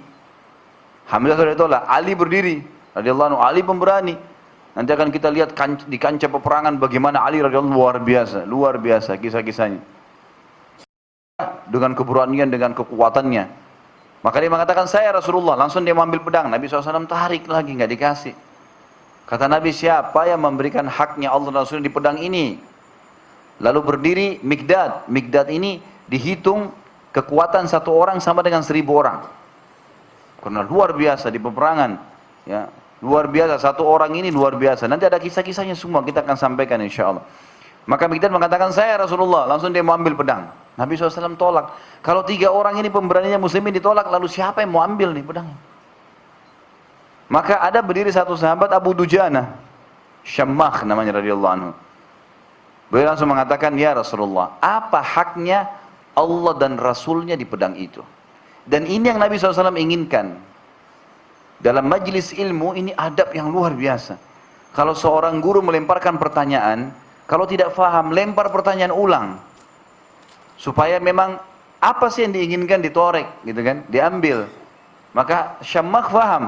[SPEAKER 2] Hamzah sudah ditolak. Ali berdiri radhiyallahu anhu, Ali pemberani. Nanti akan kita lihat di kancah peperangan bagaimana Ali radhiyallahu anhu luar biasa kisah-kisahnya. Dengan keberanian, dengan kekuatannya. Maka dia mengatakan, saya Rasulullah. Langsung dia mengambil pedang. Nabi SAW tarik lagi, nggak dikasih. Kata Nabi, siapa yang memberikan haknya Allah dan Rasul di pedang ini? Lalu berdiri Mikdad. Mikdad ini dihitung kekuatan satu orang sama dengan 1000 orang. Karena luar biasa di peperangan. Ya, luar biasa, satu orang ini luar biasa. Nanti ada kisah-kisahnya semua, kita akan sampaikan insya Allah. Maka Mikdad mengatakan, saya Rasulullah. Langsung dia mau ambil pedang. Nabi SAW tolak. Kalau 3 orang ini pemberaninya muslimin ditolak, lalu siapa yang mau ambil nih pedangnya? Maka ada berdiri satu sahabat Abu Dujana, Syammah namanya radhiyallahu anhu. Beliau langsung mengatakan, ya Rasulullah, apa haknya Allah dan Rasulnya di pedang itu? Dan ini yang Nabi SAW inginkan. Dalam majlis ilmu ini adab yang luar biasa. Kalau seorang guru melemparkan pertanyaan, kalau tidak faham, lempar pertanyaan ulang. Supaya memang apa sih yang diinginkan ditorek, gitu kan? Diambil. Maka Syammah faham.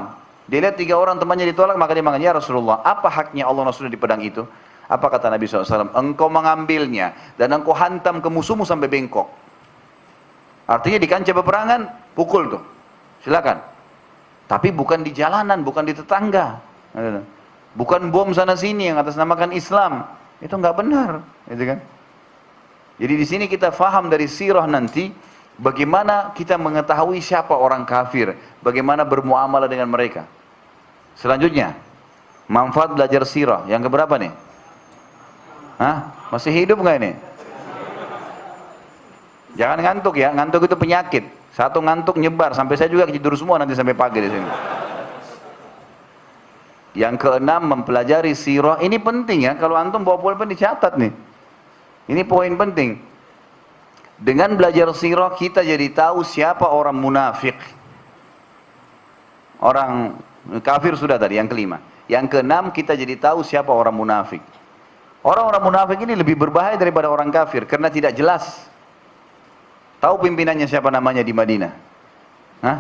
[SPEAKER 2] Dia lihat 3 orang temannya ditolak, maka dia mengatakan, ya Rasulullah, apa haknya Allah Rasulnya di pedang itu? Apa kata Nabi SAW? Engkau mengambilnya dan engkau hantam ke musuhmu sampai bengkok. Artinya di kancah peperangan, pukul tuh. Silakan. Tapi bukan di jalanan, bukan di tetangga. Bukan bom sana sini yang atasnamakan Islam. Itu nggak benar, gitu kan? Jadi di sini kita faham dari sirah nanti bagaimana kita mengetahui siapa orang kafir, bagaimana bermuamalah dengan mereka. Selanjutnya, manfaat belajar sirah. Yang keberapa nih? Hah? Masih hidup nggak ini? Jangan ngantuk ya, ngantuk itu penyakit. Satu ngantuk nyebar, sampai saya juga tidur semua nanti sampai pagi di sini. Yang keenam, mempelajari sirah. Ini penting ya, kalau antum bawa pulpen dicatat nih. Ini poin penting. Dengan belajar sirah kita jadi tahu siapa orang munafik. Orang kafir sudah tadi, yang kelima. Yang keenam, kita jadi tahu siapa orang munafik. Orang-orang munafik ini lebih berbahaya daripada orang kafir karena tidak jelas. Tahu pimpinannya siapa namanya di Madinah? Hah?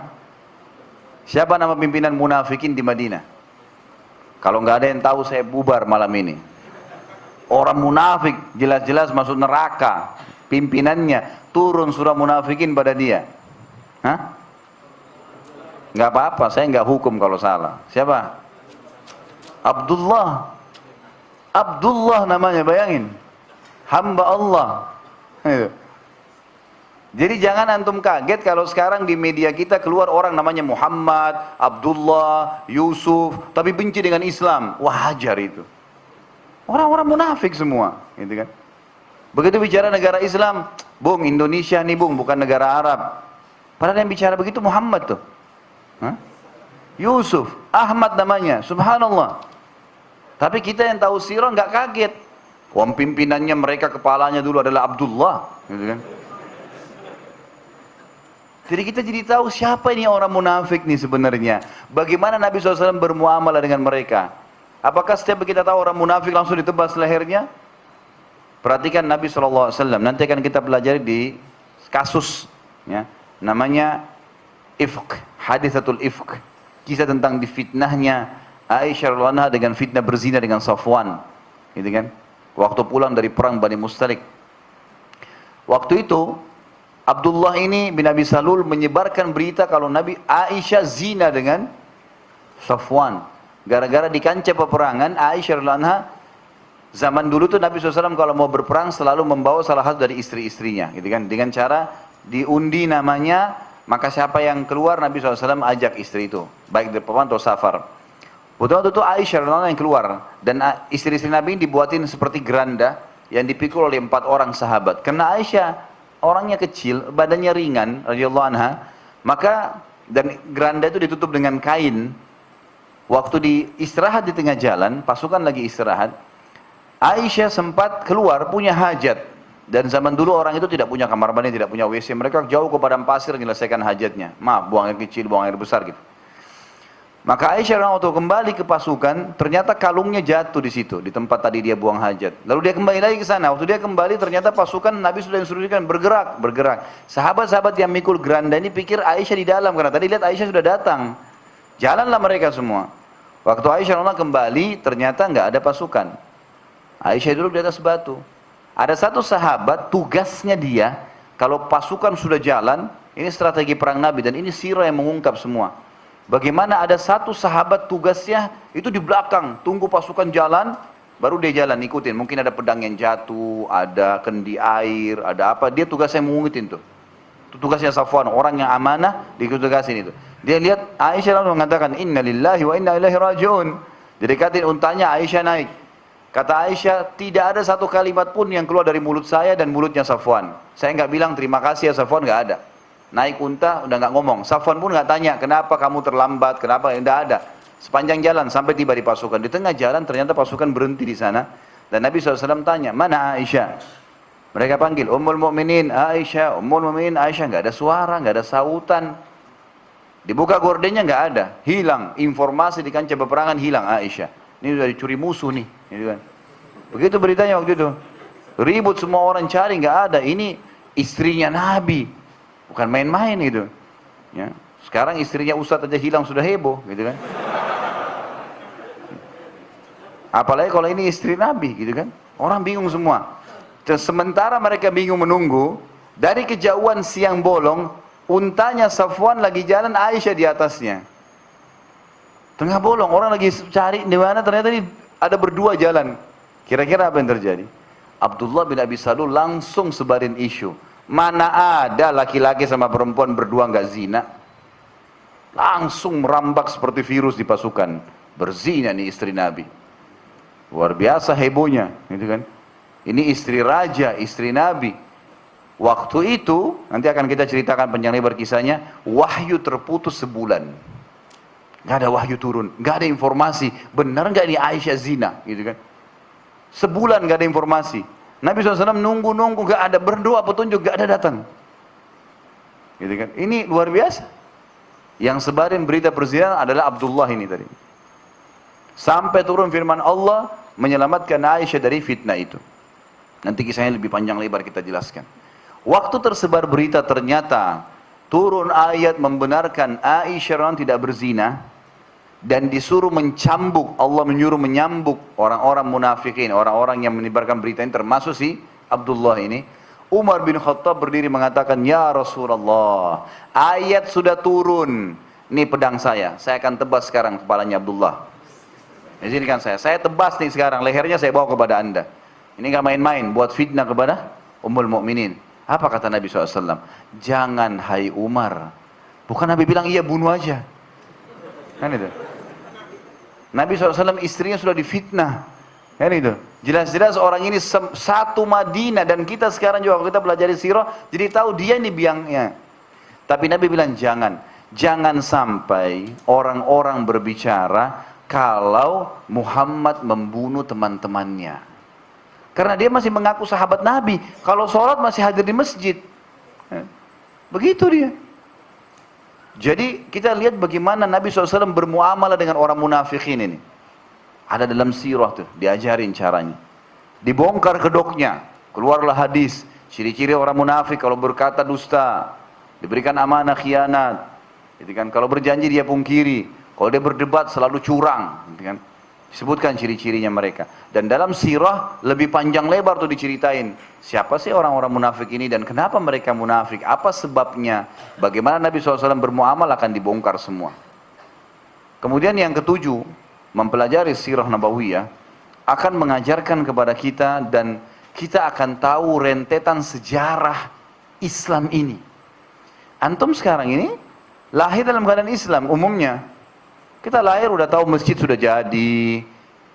[SPEAKER 2] Siapa nama pimpinan munafikin di Madinah? Kalau nggak ada yang tahu, saya bubar malam ini. Orang munafik jelas-jelas masuk neraka. Pimpinannya turun surah munafikin pada dia. Hah? Nggak apa-apa, saya nggak hukum kalau salah. Siapa? Abdullah. Abdullah namanya, bayangin. Hamba Allah. Jadi jangan antum kaget kalau sekarang di media kita keluar orang namanya Muhammad, Abdullah, Yusuf, tapi benci dengan Islam. Wajar itu. Orang-orang munafik semua, gitu kan. Begitu bicara negara Islam, bung, Indonesia nih bung, bukan negara Arab. Padahal yang bicara begitu Muhammad tuh. Hah? Yusuf, Ahmad namanya, subhanallah. Tapi kita yang tahu sirah nggak kaget. Wong pimpinannya mereka, kepalanya dulu adalah Abdullah, gitu kan. Jadi kita jadi tahu siapa ini orang munafik nih sebenarnya. Bagaimana Nabi SAW bermuamalah dengan mereka. Apakah setiap kita tahu orang munafik langsung ditebas lehernya? Perhatikan Nabi SAW. Nanti akan kita pelajari di kasus. Ya, namanya ifk. Hadithatul ifk. Kisah tentang difitnahnya Aisyah radhiyallahu anha dengan fitnah berzina dengan Safwan. Gitu kan? Waktu pulang dari perang Bani Mustalik. Waktu itu Abdullah ini bin Abi Salul menyebarkan berita kalau Nabi Aisyah zina dengan Safwan. Gara-gara di kancah peperangan, Aisyah radhiyallahu anha, zaman dulu tuh Nabi SAW kalau mau berperang selalu membawa salah satu dari istri-istrinya, gitu kan? Dengan cara diundi namanya, maka siapa yang keluar Nabi SAW ajak istri itu, baik dari peperangan atau safar. Waktu itu Aisyah radhiyallahu anha yang keluar, dan istri-istri Nabi dibuatin seperti geranda yang dipikul oleh 4 orang sahabat. Karena Aisyah orangnya kecil, badannya ringan, radhiyallahu anha, maka dan geranda itu ditutup dengan kain. Waktu di istirahat di tengah jalan, pasukan lagi istirahat, Aisyah sempat keluar punya hajat. Dan zaman dulu orang itu tidak punya kamar mandi, tidak punya WC, mereka jauh ke padang pasir menyelesaikan hajatnya. Maaf, buang air kecil, buang air besar gitu. Maka Aisyah waktu kembali ke pasukan, ternyata kalungnya jatuh di situ, di tempat tadi dia buang hajat. Lalu dia kembali lagi ke sana. Waktu dia kembali, ternyata pasukan Nabi sudah instruksikan bergerak. Sahabat-sahabat yang mikul geranda ini pikir Aisyah di dalam, karena tadi lihat Aisyah sudah datang. Jalanlah mereka semua. Waktu Aisyah kembali, ternyata nggak ada pasukan. Aisyah duduk di atas batu. Ada satu sahabat, tugasnya dia, kalau pasukan sudah jalan, ini strategi perang Nabi, dan ini sirah yang mengungkap semua. Bagaimana ada satu sahabat tugasnya itu di belakang, tunggu pasukan jalan, baru dia jalan ikutin. Mungkin ada pedang yang jatuh, ada kendi air, ada apa. Dia tugasnya mengungitin tuh. Itu tugasnya Safwan, orang yang amanah ditugasin itu. Dia lihat Aisyah lalu mengatakan, Inna lillahi wa inna ilaihi raji'un. Didekatin untanya, Aisyah naik. Kata Aisyah, tidak ada satu kalimat pun yang keluar dari mulut saya dan mulutnya Safwan. Saya nggak bilang terima kasih ya Safwan, nggak ada. Naik unta udah nggak ngomong. Safwan pun nggak tanya kenapa kamu terlambat, kenapa, nggak ada. Sepanjang jalan sampai tiba di pasukan. Di tengah jalan ternyata pasukan berhenti di sana. Dan Nabi SAW tanya, mana Aisyah? Mereka panggil, Ummul Mukminin Aisyah, Ummul Mukminin Aisyah. Nggak ada suara, nggak ada sautan. Dibuka gordennya nggak ada, hilang. Informasi di kancah peperangan hilang Aisyah. Ini sudah dicuri musuh nih. Gitu kan. Begitu beritanya waktu itu. Ribut semua orang cari, nggak ada. Ini istrinya Nabi. Bukan main-main gitu. Ya. Sekarang istrinya Ustadz aja hilang sudah heboh, gitu kan? Apalagi kalau ini istri Nabi, gitu kan? Orang bingung semua. Sementara mereka bingung menunggu, dari kejauhan siang bolong, untanya Safwan lagi jalan, Aisyah di atasnya. Tengah bolong, orang lagi cari di mana, ternyata ini ada berdua jalan. Kira-kira apa yang terjadi? Abdullah bin Abi Salul langsung sebarin isu. Mana ada laki-laki sama perempuan berdua nggak zina? Langsung merambak seperti virus di pasukan. Berzina nih istri Nabi. Luar biasa hebohnya, gitu kan? Ini istri raja, istri Nabi. Waktu itu, nanti akan kita ceritakan panjang lebar kisahnya, wahyu terputus sebulan. Nggak ada wahyu turun, nggak ada informasi. Benar nggak ini Aisyah zina, gitu kan? Sebulan nggak ada informasi. Nabi SAW nunggu-nunggu, gak ada, berdoa petunjuk, gak ada datang. Gitu kan? Ini luar biasa. Yang sebarin berita perzinahan adalah Abdullah ini tadi. Sampai turun firman Allah menyelamatkan Aisyah dari fitnah itu. Nanti kisahnya lebih panjang lebar kita jelaskan. Waktu tersebar berita ternyata turun ayat membenarkan Aisyah tidak berzina. Dan disuruh mencambuk, Allah menyuruh menyambuk orang-orang munafikin, orang-orang yang menyebarkan berita ini, termasuk si Abdullah ini. Umar bin Khattab berdiri mengatakan, Ya Rasulullah, ayat sudah turun, ini pedang saya akan tebas sekarang kepalanya Abdullah. Izinkan saya tebas nih sekarang, lehernya saya bawa kepada anda. Ini gak main-main, buat fitnah kepada Ummul Mukminin. Apa kata Nabi SAW? Jangan hai Umar. Bukan Nabi bilang, iya bunuh aja. Kan itu. Nabi SAW istrinya sudah difitnah. Kan itu. Jelas-jelas orang ini satu Madinah, dan kita sekarang juga kita pelajari sirah, jadi tahu dia ini biangnya. Tapi Nabi bilang jangan sampai orang-orang berbicara kalau Muhammad membunuh teman-temannya. Karena dia masih mengaku sahabat Nabi. Kalau sholat masih hadir di masjid. Begitu dia. Jadi kita lihat bagaimana Nabi SAW bermuamalah dengan orang munafikin ini. Ada dalam sirah tuh, diajarin caranya. Dibongkar kedoknya, keluarlah hadis. Ciri-ciri orang munafik kalau berkata dusta, diberikan amanah khianat. Gitu kan? Kalau berjanji dia pungkiri, kalau dia berdebat selalu curang. Gitu kan? Disebutkan ciri-cirinya mereka. Dan dalam sirah lebih panjang lebar tuh diceritain. Siapa sih orang-orang munafik ini dan kenapa mereka munafik? Apa sebabnya? Bagaimana Nabi SAW bermuamalah akan dibongkar semua. Kemudian yang ketujuh, mempelajari sirah nabawiyah akan mengajarkan kepada kita dan kita akan tahu rentetan sejarah Islam ini. Antum sekarang ini lahir dalam keadaan Islam umumnya. Kita lahir udah tahu masjid sudah jadi,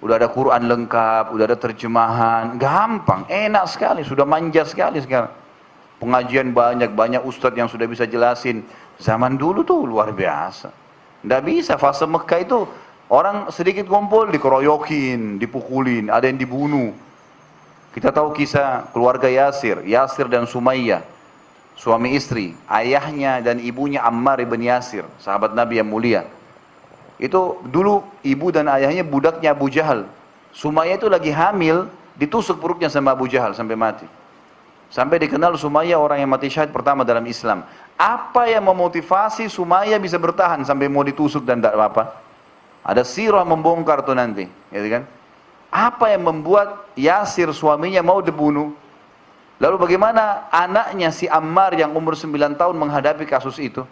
[SPEAKER 2] udah ada Quran lengkap, udah ada terjemahan, gampang, enak sekali, sudah manja sekali sekarang. Pengajian banyak ustadz yang sudah bisa jelasin. Zaman dulu tuh luar biasa. Nggak bisa, fase Mekah itu orang sedikit kumpul dikeroyokin, dipukulin, ada yang dibunuh. Kita tahu kisah keluarga Yasir dan Sumayyah, suami istri, ayahnya dan ibunya Ammar ibn Yasir, sahabat Nabi yang mulia. Itu dulu ibu dan ayahnya budaknya Abu Jahal. Sumayyah itu lagi hamil, ditusuk perutnya sama Abu Jahal sampai mati. Sampai dikenal Sumayyah orang yang mati syahid pertama dalam Islam. Apa yang memotivasi Sumayyah bisa bertahan sampai mau ditusuk dan tidak apa-apa? Ada sirah membongkar tuh nanti, gitu kan? Apa yang membuat Yasir suaminya mau dibunuh? Lalu bagaimana anaknya si Ammar yang umur 9 tahun menghadapi kasus itu?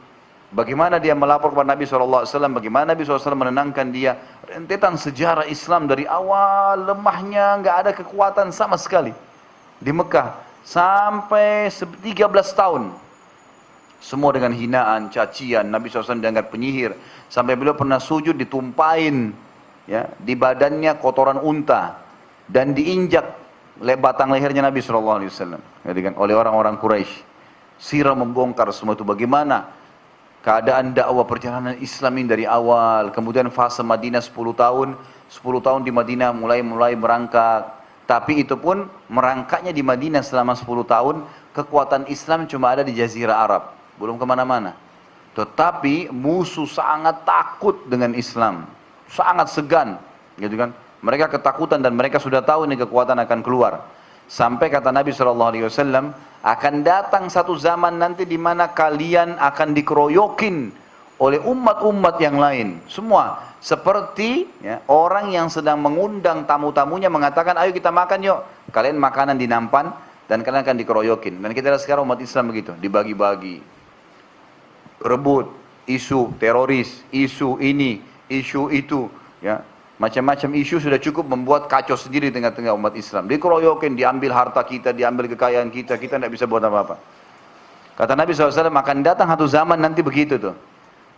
[SPEAKER 2] Bagaimana dia melapor kepada Nabi SAW, bagaimana Nabi SAW menenangkan dia. Rentetan sejarah Islam dari awal lemahnya, nggak ada kekuatan sama sekali di Mekah sampai 13 tahun. Semua dengan hinaan, cacian, Nabi SAW dianggap penyihir. Sampai beliau pernah sujud ditumpahin ya, di badannya kotoran unta dan diinjak batang lehernya Nabi SAW oleh orang-orang Quraisy. Sirah membongkar semua itu bagaimana keadaan dakwah perjalanan Islam ini dari awal, kemudian fase Madinah 10 tahun di Madinah mulai merangkak, tapi itu pun merangkaknya di Madinah selama 10 tahun, kekuatan Islam cuma ada di Jazirah Arab, belum kemana-mana. Tetapi musuh sangat takut dengan Islam, sangat segan, gitu kan? Mereka ketakutan dan mereka sudah tahu ini kekuatan akan keluar. Sampai kata Nabi SAW, akan datang satu zaman nanti di mana kalian akan dikeroyokin oleh umat-umat yang lain. Semua seperti ya, orang yang sedang mengundang tamu-tamunya mengatakan, ayo kita makan yuk. Kalian makanan di nampan dan kalian akan dikeroyokin. Dan kita lihat sekarang umat Islam begitu, dibagi-bagi. Rebut, isu teroris, isu ini, isu itu. Ya. Macam-macam isu sudah cukup membuat kacau sendiri di tengah-tengah umat Islam. Dikeroyokin, diambil harta kita, diambil kekayaan kita tidak bisa buat apa-apa. Kata Nabi SAW, akan datang satu zaman nanti begitu tuh.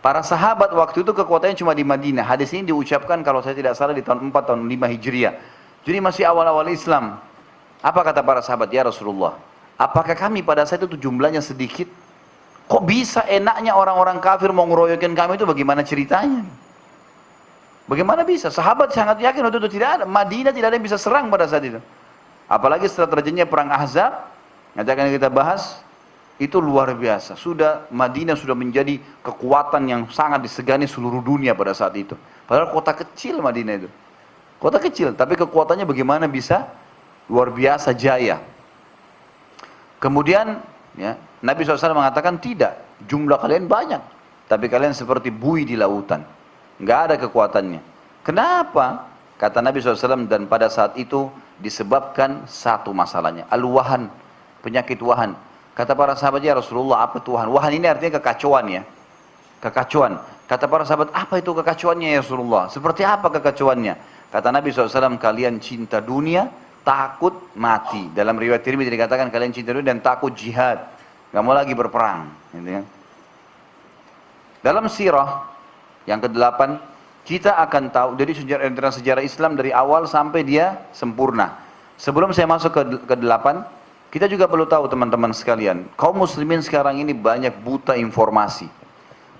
[SPEAKER 2] Para sahabat waktu itu kekuatannya cuma di Madinah. Hadis ini diucapkan kalau saya tidak salah di tahun 4, tahun 5 Hijriah. Jadi masih awal-awal Islam. Apa kata para sahabat? Ya Rasulullah, apakah kami pada saat itu jumlahnya sedikit? Kok bisa enaknya orang-orang kafir mau ngeroyokin kami itu, bagaimana ceritanya? Bagaimana bisa? Sahabat sangat yakin waktu itu tidak ada. Madinah tidak ada yang bisa serang pada saat itu. Apalagi setelah terjadinya perang Ahzab, nanti akan kita bahas, itu luar biasa. Madinah sudah menjadi kekuatan yang sangat disegani seluruh dunia pada saat itu. Padahal kota kecil Madinah itu. Kota kecil, tapi kekuatannya bagaimana bisa luar biasa jaya. Kemudian ya, Nabi SAW mengatakan tidak, jumlah kalian banyak, tapi kalian seperti buih di lautan. Nggak ada kekuatannya. Kenapa? Kata Nabi SAW, dan pada saat itu disebabkan satu masalahnya, al-wahan, penyakit wahan. Kata para sahabat, ya Rasulullah, apa itu wahan? Wahan ini artinya kekacauan ya, kekacauan. Kata para sahabat, apa itu kekacauannya ya Rasulullah? Seperti apa kekacauannya? Kata Nabi SAW, kalian cinta dunia, takut mati. Dalam riwayat Tirmidzi dikatakan kalian cinta dunia dan takut jihad, nggak mau lagi berperang. Gitu kan? Dalam sirah yang ke-8, kita akan tahu dari sejarah Islam dari awal sampai dia sempurna. Sebelum saya masuk ke-8, kita juga perlu tahu teman-teman sekalian, kaum muslimin sekarang ini banyak buta informasi.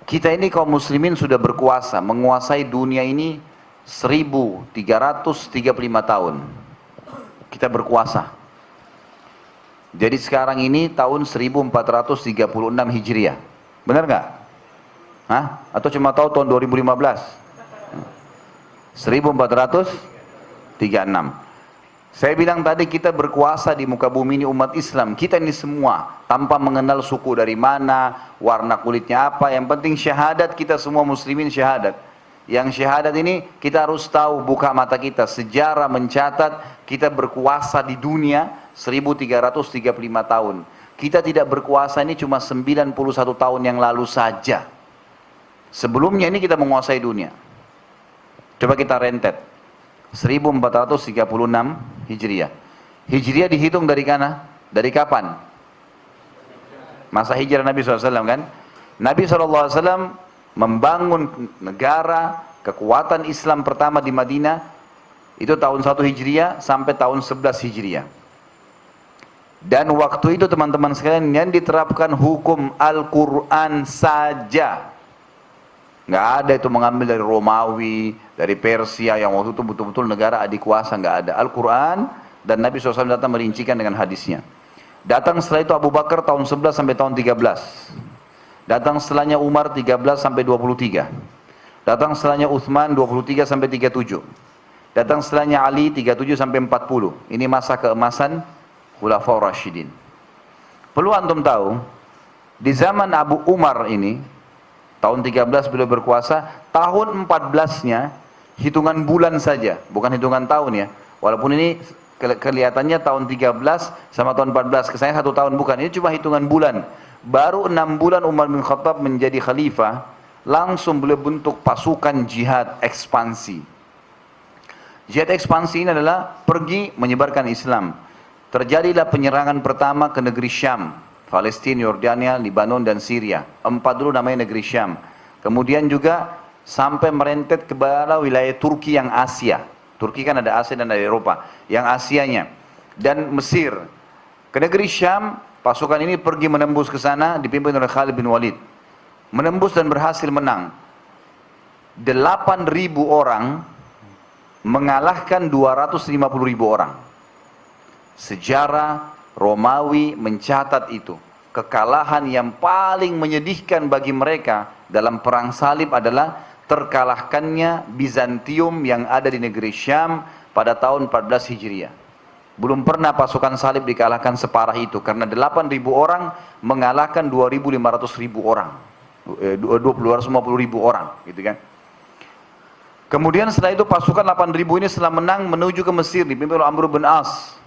[SPEAKER 2] Kita ini kaum muslimin sudah berkuasa, menguasai dunia ini 1335 tahun. Kita berkuasa. Jadi sekarang ini tahun 1436 Hijriah. Benar nggak? Hah? Atau cuma tahu tahun 2015? 1436. Saya bilang tadi kita berkuasa di muka bumi ini umat Islam. Kita ini semua tanpa mengenal suku dari mana, warna kulitnya apa. Yang penting syahadat, kita semua muslimin syahadat. Yang syahadat ini kita harus tahu, buka mata kita. Sejarah mencatat kita berkuasa di dunia 1335 tahun. Kita tidak berkuasa ini cuma 91 tahun yang lalu saja. Sebelumnya ini kita menguasai dunia. Coba kita rentet. 1436 Hijriah. Hijriah dihitung dari mana? Dari kapan? Masa hijrah Nabi SAW kan? Nabi SAW membangun negara, kekuatan Islam pertama di Madinah, itu tahun 1 Hijriah sampai tahun 11 Hijriah. Dan waktu itu teman-teman sekalian yang diterapkan hukum Al-Quran saja. Nggak ada itu mengambil dari Romawi, dari Persia yang waktu itu betul-betul negara adik kuasa, nggak ada. Al-Quran, dan Nabi SAW datang merincikan dengan hadisnya. Datang setelah itu Abu Bakar tahun 11 sampai tahun 13. Datang setelahnya Umar 13 sampai 23. Datang setelahnya Uthman 23 sampai 37. Datang setelahnya Ali 37 sampai 40. Ini masa keemasan Khulafaur Rasyidin. Perlu antum tahu, di zaman Abu Umar ini, tahun 13 beliau berkuasa, tahun 14-nya hitungan bulan saja, bukan hitungan tahun ya. Walaupun ini kelihatannya tahun 13 sama tahun 14, kesannya 1 tahun, bukan. Ini cuma hitungan bulan. baru 6 bulan Umar bin Khattab menjadi khalifah, langsung beliau bentuk pasukan jihad ekspansi. Jihad ekspansi ini adalah pergi menyebarkan Islam. Terjadilah penyerangan pertama ke negeri Syam, Palestina, Yordania, Lebanon, dan Syria. 4 dulu namanya negeri Syam. Kemudian juga sampai merentet ke bawah wilayah Turki yang Asia. Turki kan ada Asia dan ada Eropa. Yang Asianya. Dan Mesir. Ke negeri Syam, pasukan ini pergi menembus ke sana, dipimpin oleh Khalid bin Walid. Menembus dan berhasil menang. 8.000 orang mengalahkan 250.000 orang. Sejarah Romawi mencatat itu. Kekalahan yang paling menyedihkan bagi mereka dalam perang salib adalah terkalahkannya Bizantium yang ada di negeri Syam pada tahun 14 Hijriah. Belum pernah pasukan salib dikalahkan separah itu, karena 8.000 orang mengalahkan 2.500.000 orang, 250.000 orang, gitu kan. Kemudian setelah itu pasukan 8.000 ini setelah menang menuju ke Mesir dipimpin oleh Amr bin As.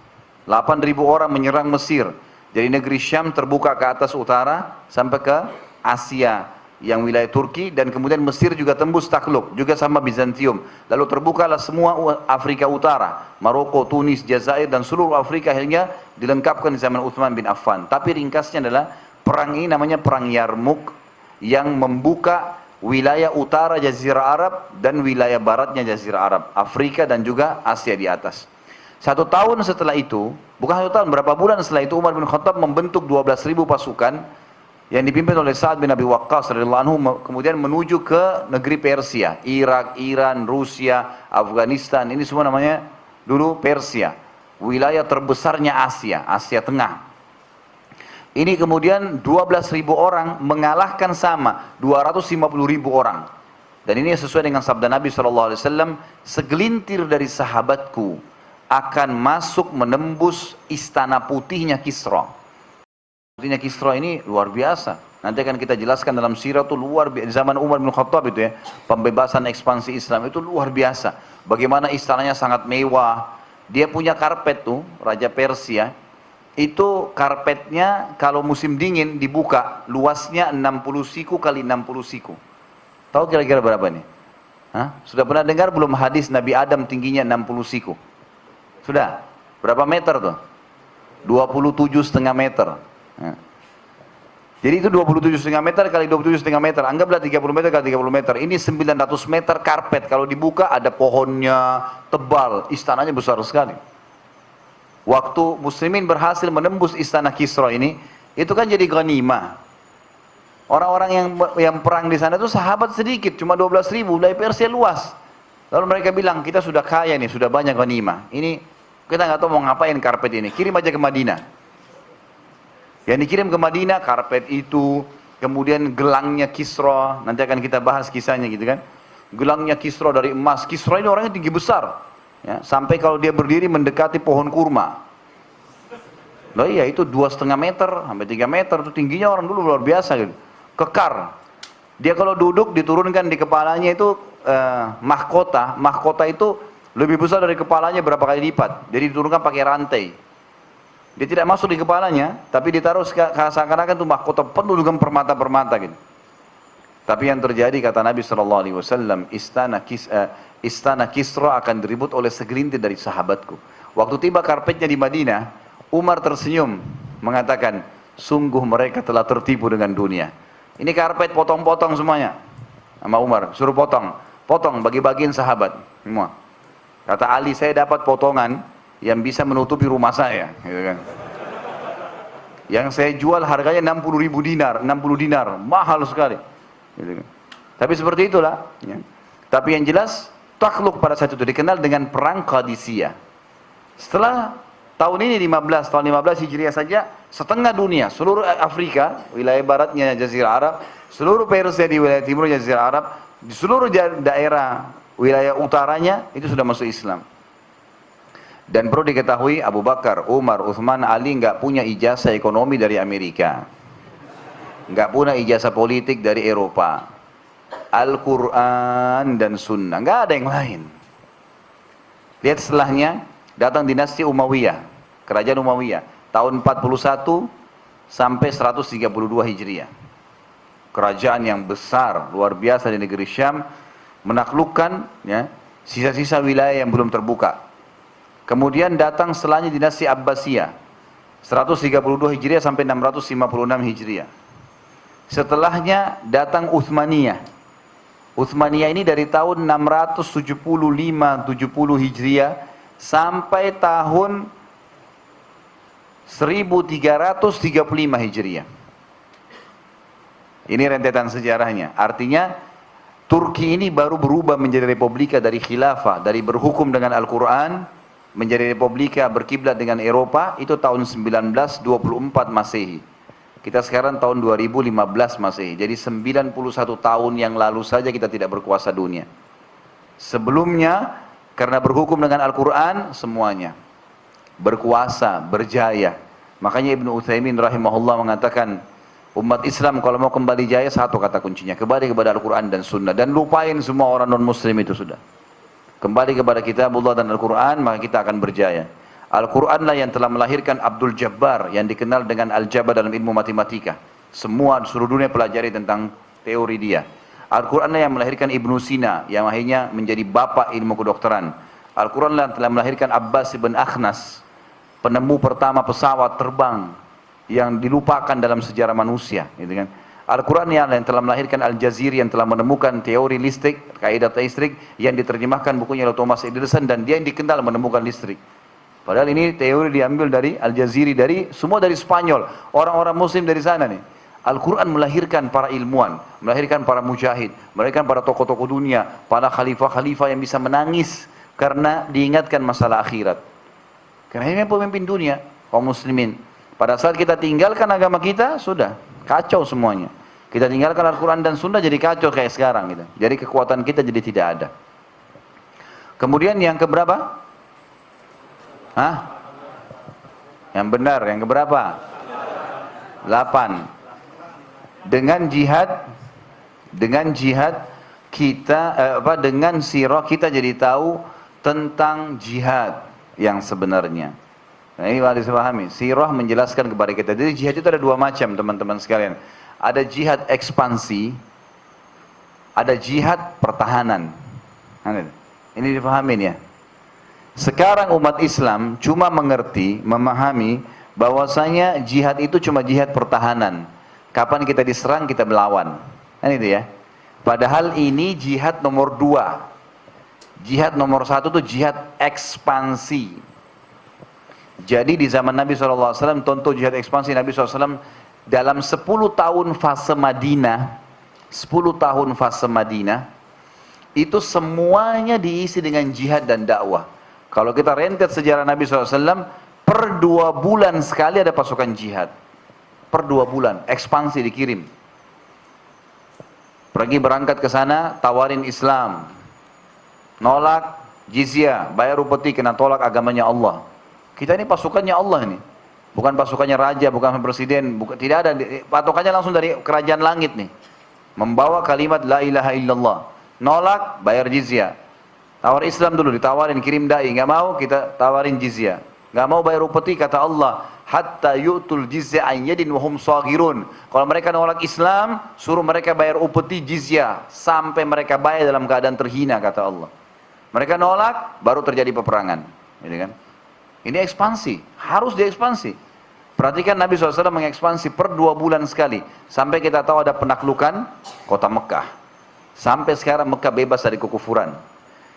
[SPEAKER 2] 8.000 orang menyerang Mesir. Jadi negeri Syam terbuka ke atas utara sampai ke Asia yang wilayah Turki, dan kemudian Mesir juga tembus takluk juga sama Bizantium. Lalu terbukalah semua Afrika Utara, Maroko, Tunis, Jazair, dan seluruh Afrika hingga dilengkapkan di zaman Uthman bin Affan. Tapi ringkasnya adalah perang ini namanya perang Yarmuk, yang membuka wilayah utara Jazirah Arab dan wilayah baratnya Jazirah Arab, Afrika dan juga Asia di atas. 1 tahun setelah itu, bukan 1 tahun, berapa bulan setelah itu, Umar bin Khattab membentuk 12.000 pasukan yang dipimpin oleh Sa'ad bin Abi Waqqas radhiyallahu anhu, kemudian menuju ke negeri Persia, Irak, Iran, Rusia, Afghanistan. Ini semua namanya dulu Persia, wilayah terbesarnya Asia, Asia Tengah. Ini kemudian 12.000 orang mengalahkan sama 250.000 orang. Dan ini sesuai dengan sabda Nabi SAW, segelintir dari sahabatku akan masuk menembus istana putihnya Kisra. Putihnya Kisra ini luar biasa. Nanti akan kita jelaskan dalam sirah itu luar biasa. Di zaman Umar bin Khattab itu ya, pembebasan ekspansi Islam itu luar biasa. Bagaimana istananya sangat mewah. Dia punya karpet tuh, Raja Persia. Itu karpetnya kalau musim dingin dibuka, luasnya 60 siku kali 60 siku. Tahu kira-kira berapa nih? Hah? Sudah pernah dengar belum hadis Nabi Adam tingginya 60 siku? Sudah? Berapa meter tuh? 27,5 meter. Nah. Jadi itu 27,5 meter kali 27,5 meter. Anggaplah 30 meter kali 30 meter. Ini 900 meter karpet. Kalau dibuka ada pohonnya, tebal. Istananya besar sekali. Waktu muslimin berhasil menembus istana Kisra ini, itu kan jadi ghanimah. Orang-orang yang perang di sana itu sahabat sedikit, cuma 12.000, wilayah Persia luas. Lalu mereka bilang, kita sudah kaya nih, sudah banyak ghanimah. Ini kita nggak tahu mau ngapain karpet ini, kirim aja ke Madinah. Yang dikirim ke Madinah, karpet itu, kemudian gelangnya Kisra, nanti akan kita bahas kisahnya gitu kan. Gelangnya Kisra dari emas. Kisra ini orangnya tinggi besar. Ya, sampai kalau dia berdiri mendekati pohon kurma. Loh iya, itu 2,5 meter sampai 3 meter, itu tingginya orang dulu luar biasa gitu. Kekar. Dia kalau duduk diturunkan di kepalanya itu mahkota. Mahkota itu lebih besar dari kepalanya berapa kali lipat. Jadi diturunkan pakai rantai. Dia tidak masuk di kepalanya, tapi ditaruh seakan-akan itu mahkota penuh dengan permata-permata gitu. Tapi yang terjadi kata Nabi SAW, istana Kisra akan diribut oleh segelintir dari sahabatku. Waktu tiba karpetnya di Madinah, Umar tersenyum mengatakan, sungguh mereka telah tertipu dengan dunia. Ini karpet potong-potong semuanya. Sama Umar, suruh potong. Potong, bagi-bagiin sahabat. Semua. Kata Ali, saya dapat potongan yang bisa menutupi rumah saya. Gitu kan. Yang saya jual harganya 60.000 dinar. 60 dinar, mahal sekali. Gitu kan. Tapi seperti itulah. Ya. Tapi yang jelas, takluk pada saat itu dikenal dengan perang Qadisiyah. Setelah tahun ini tahun 15 Hijriah saja, setengah dunia, seluruh Afrika, wilayah baratnya Jazirah Arab, seluruh Persia di wilayah timur Jazirah Arab, di seluruh daerah wilayah utaranya itu sudah masuk Islam. Dan perlu diketahui Abu Bakar, Umar, Uthman, Ali nggak punya ijazah ekonomi dari Amerika, nggak punya ijazah politik dari Eropa. Al-Quran dan Sunnah, nggak ada yang lain. Lihat setelahnya datang dinasti Umayyah, kerajaan Umayyah. Tahun 41 sampai 132 Hijriah. Kerajaan yang besar, luar biasa di negeri Syam, menaklukkan ya, sisa-sisa wilayah yang belum terbuka. Kemudian datang setelahnya dinasti Abbasiyah, 132 Hijriah sampai 656 Hijriah. Setelahnya datang Utsmaniyah. Utsmaniyah ini dari tahun 675-70 Hijriah sampai tahun 1335 Hijriah. Ini rentetan sejarahnya. Artinya Turki ini baru berubah menjadi republika dari khilafah, dari berhukum dengan Al-Quran menjadi republika berkiblat dengan Eropa, itu tahun 1924 Masehi. Kita sekarang tahun 2015 Masehi. Jadi 91 tahun yang lalu saja kita tidak berkuasa dunia. Sebelumnya karena berhukum dengan Al-Quran semuanya berkuasa, berjaya. Makanya Ibnu Utsaimin rahimahullah mengatakan, umat Islam kalau mau kembali jaya, satu kata kuncinya, kembali kepada Al-Quran dan Sunnah, dan lupain semua orang non-Muslim itu sudah. Kembali kepada Kitabullah dan Al-Quran, maka kita akan berjaya. Al-Quran lah yang telah melahirkan Abdul Jabbar, yang dikenal dengan Al-Jabar dalam ilmu matematika. Semua seluruh dunia pelajari tentang teori dia. Al-Quran lah yang melahirkan Ibnu Sina, yang akhirnya menjadi bapak ilmu kedokteran. Al-Quran lah yang telah melahirkan Abbas ibn Akhnas, penemu pertama pesawat terbang yang dilupakan dalam sejarah manusia, gitu kan. Al-Quran yang telah melahirkan Al-Jaziri, yang telah menemukan teori listrik, kaidah listrik, yang diterjemahkan bukunya oleh Thomas Edison, dan dia yang dikenal menemukan listrik. Padahal ini teori diambil dari Al-Jaziri, semua dari Spanyol, orang-orang Muslim dari sana nih. Al-Quran melahirkan para ilmuwan, melahirkan para mujahid, melahirkan para tokoh-tokoh dunia, para khalifah-khalifah yang bisa menangis karena diingatkan masalah akhirat. Karena ini pemimpin dunia, kaum muslimin. Pada saat kita tinggalkan agama kita, sudah kacau semuanya. Kita tinggalkan Al-Quran dan Sunnah, jadi kacau kayak sekarang gitu. Jadi kekuatan kita jadi tidak ada. Kemudian yang keberapa? Hah? Yang benar, yang keberapa? 8. Dengan jihad kita dengan sirah kita jadi tahu tentang jihad yang sebenarnya. Nah, ini harus dipahami. Sirah menjelaskan kepada kita. Jadi jihad itu ada dua macam, teman-teman sekalian. Ada jihad ekspansi, ada jihad pertahanan. Ini dipahamin ya. Sekarang umat Islam cuma mengerti, memahami bahwasanya jihad itu cuma jihad pertahanan. Kapan kita diserang, kita melawan. Kan itu ya. Padahal ini jihad nomor 2. Jihad nomor 1 itu jihad ekspansi. Jadi di zaman Nabi SAW, contoh jihad ekspansi Nabi SAW dalam 10 tahun fase Madinah, 10 tahun fase Madinah, itu semuanya diisi dengan jihad dan dakwah. Kalau kita rentet sejarah Nabi SAW, per 2 bulan sekali ada pasukan jihad. Per 2 bulan, ekspansi dikirim. Pergi berangkat ke sana, tawarin Islam. Nolak jizyah, bayar upeti kena tolak agamanya Allah. Kita ini pasukannya Allah ini. Bukan pasukannya raja, bukan presiden, tidak ada, patokannya langsung dari kerajaan langit nih. Membawa kalimat la ilaha illallah. Nolak, bayar jizyah. Tawar Islam dulu, ditawarin, kirim dai, nggak mau, kita tawarin jizyah. Nggak mau bayar upeti, kata Allah, hatta yu'tul jizyah an yadin wa hum saghirun. Kalau mereka nolak Islam, suruh mereka bayar upeti jizyah sampai mereka bayar dalam keadaan terhina, kata Allah. Mereka nolak, baru terjadi peperangan, gitu kan? Ini ekspansi, harus diekspansi. Perhatikan Nabi SAW mengekspansi per 2 bulan sekali, sampai kita tahu ada penaklukan kota Mekah. Sampai sekarang Mekah bebas dari kekufuran.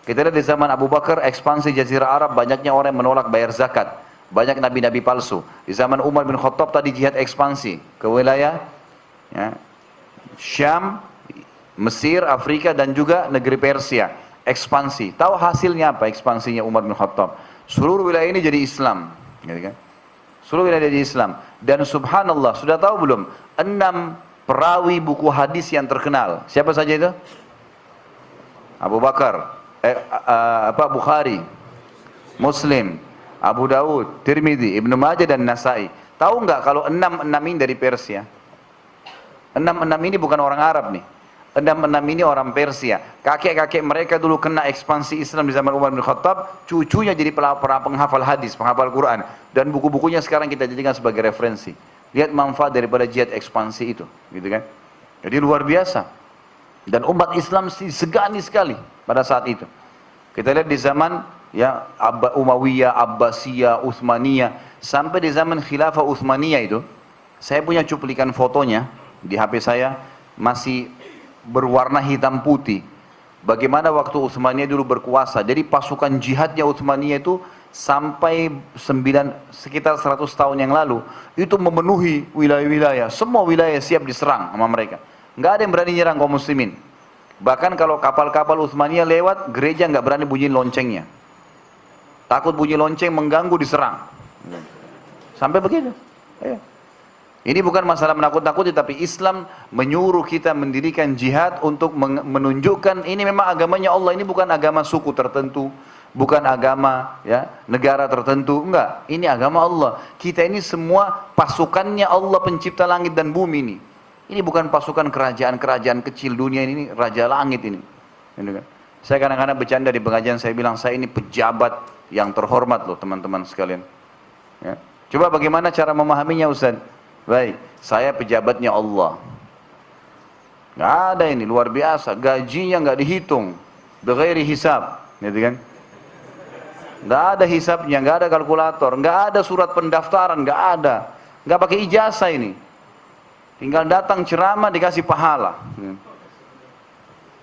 [SPEAKER 2] Kita lihat di zaman Abu Bakar, ekspansi Jazirah Arab, banyaknya orang yang menolak bayar zakat. Banyak nabi-nabi palsu. Di zaman Umar bin Khattab tadi jihad ekspansi ke wilayah ya, Syam, Mesir, Afrika, dan juga negeri Persia. Ekspansi. Tahu hasilnya apa ekspansinya Umar bin Khattab? Seluruh wilayah ini jadi Islam. Gitu kan? Seluruh wilayah jadi Islam. Dan subhanallah, sudah tahu belum? 6 perawi buku hadis yang terkenal. Siapa saja itu? Abu Bakar, Bukhari, Muslim, Abu Dawud, Tirmidzi, Ibnu Majah, dan Nasai. Tahu nggak kalau 6 ini dari Persia? 6 ini bukan orang Arab nih. 6 ini orang Persia. Kakek-kakek mereka dulu kena ekspansi Islam di zaman Umar bin Khattab, cucunya jadi penghafal hadis, penghafal Quran, dan buku-bukunya sekarang kita jadikan sebagai referensi. Lihat manfaat daripada jihad ekspansi itu, gitu kan? Jadi luar biasa. Dan umat Islam segani sekali pada saat itu. Kita lihat di zaman ya Umayyah, Abbasiyah, Utsmaniyah, sampai di zaman Khilafah Utsmaniyah itu, saya punya cuplikan fotonya di HP saya, masih berwarna hitam putih. Bagaimana waktu Utsmaniyah dulu berkuasa. Jadi pasukan jihadnya Utsmaniyah itu sampai sekitar 100 tahun yang lalu itu memenuhi wilayah-wilayah. Semua wilayah siap diserang sama mereka. Nggak ada yang berani nyerang kaum muslimin. Bahkan kalau kapal-kapal Utsmaniyah lewat, gereja nggak berani bunyi loncengnya. Takut bunyi lonceng mengganggu, diserang. Sampai begitu. Ini bukan masalah menakut-nakuti, tapi Islam menyuruh kita mendirikan jihad untuk menunjukkan ini memang agamanya Allah. Ini bukan agama suku tertentu, bukan agama ya negara tertentu, enggak. Ini agama Allah. Kita ini semua pasukannya Allah pencipta langit dan bumi ini. Ini bukan pasukan kerajaan-kerajaan kecil dunia ini, raja langit ini. Saya kadang-kadang bercanda di pengajian, saya bilang saya ini pejabat yang terhormat loh teman-teman sekalian. Ya. Coba bagaimana cara memahaminya Ustaz? Baik, saya pejabatnya Allah. Nggak ada ini, luar biasa. Gajinya nggak dihitung, bighairi hisab, gitu kan? Nggak ada hisabnya, nggak ada kalkulator, nggak ada surat pendaftaran, nggak ada. Nggak pakai ijazah ini. Tinggal datang ceramah dikasih pahala.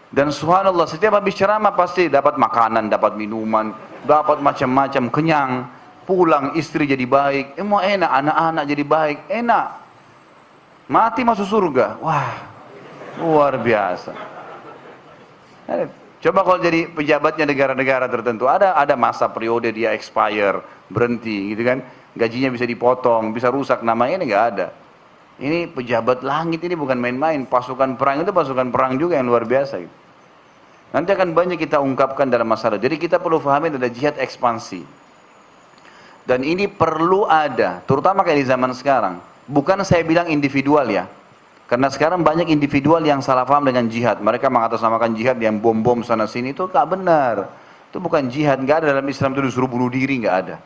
[SPEAKER 2] Dan subhanallah, setiap habis ceramah pasti dapat makanan, dapat minuman, dapat macam-macam, kenyang. Pulang istri jadi baik, mau enak, anak-anak jadi baik, enak. Mati masuk surga, wah luar biasa. Coba kalau jadi pejabatnya negara-negara tertentu, ada masa periode dia expire, berhenti gitu kan, gajinya bisa dipotong, bisa rusak namanya, ini nggak ada. Ini pejabat langit, ini bukan main-main. Pasukan perang itu pasukan perang juga yang luar biasa gitu. Nanti akan banyak kita ungkapkan dalam masalah. Jadi kita perlu pahami ada jihad ekspansi. Dan ini perlu ada, terutama kayak di zaman sekarang. Bukan saya bilang individual ya. Karena sekarang banyak individual yang salah paham dengan jihad. Mereka mengatasnamakan jihad yang bom-bom sana sini, itu gak benar. Itu bukan jihad, gak ada dalam Islam itu disuruh bunuh diri, gak ada.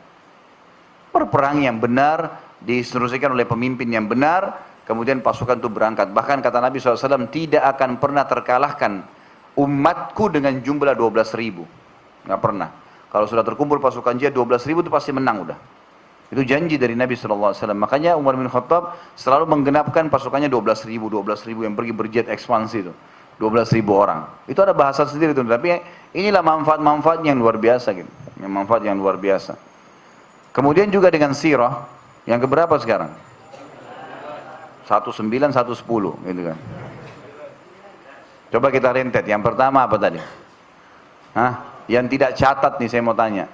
[SPEAKER 2] Perperang yang benar, diinstruksikan oleh pemimpin yang benar, kemudian pasukan itu berangkat. Bahkan kata Nabi SAW, tidak akan pernah terkalahkan umatku dengan jumlah 12.000. Gak pernah. Kalau sudah terkumpul pasukan jihad 12.000 itu pasti menang udah. Itu janji dari Nabi SAW. Makanya Umar bin Khattab selalu menggenapkan pasukannya 12.000 yang pergi berjihad ekspansi itu. 12.000 orang. Itu ada bahasa sendiri tuh. Tapi inilah manfaat-manfaat yang luar biasa gitu. Manfaat yang luar biasa. Kemudian juga dengan sirah yang keberapa sekarang? 19, 110 gitu kan. Coba kita rentet. Yang pertama apa tadi? Hah? Yang tidak catat nih saya mau tanya.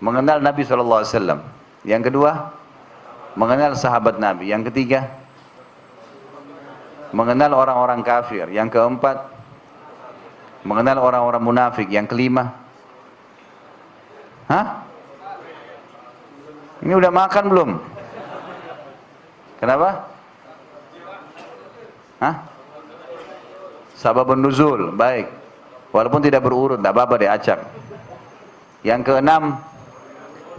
[SPEAKER 2] Mengenal Nabi SAW. Yang kedua, mengenal sahabat Nabi. Yang ketiga, mengenal orang-orang kafir. Yang keempat, mengenal orang-orang munafik. Yang kelima, hah? Ini udah makan belum? Kenapa? Hah? Sababun nuzul, baik. Walaupun tidak berurut, tidak apa-apa deh, acak. Yang keenam,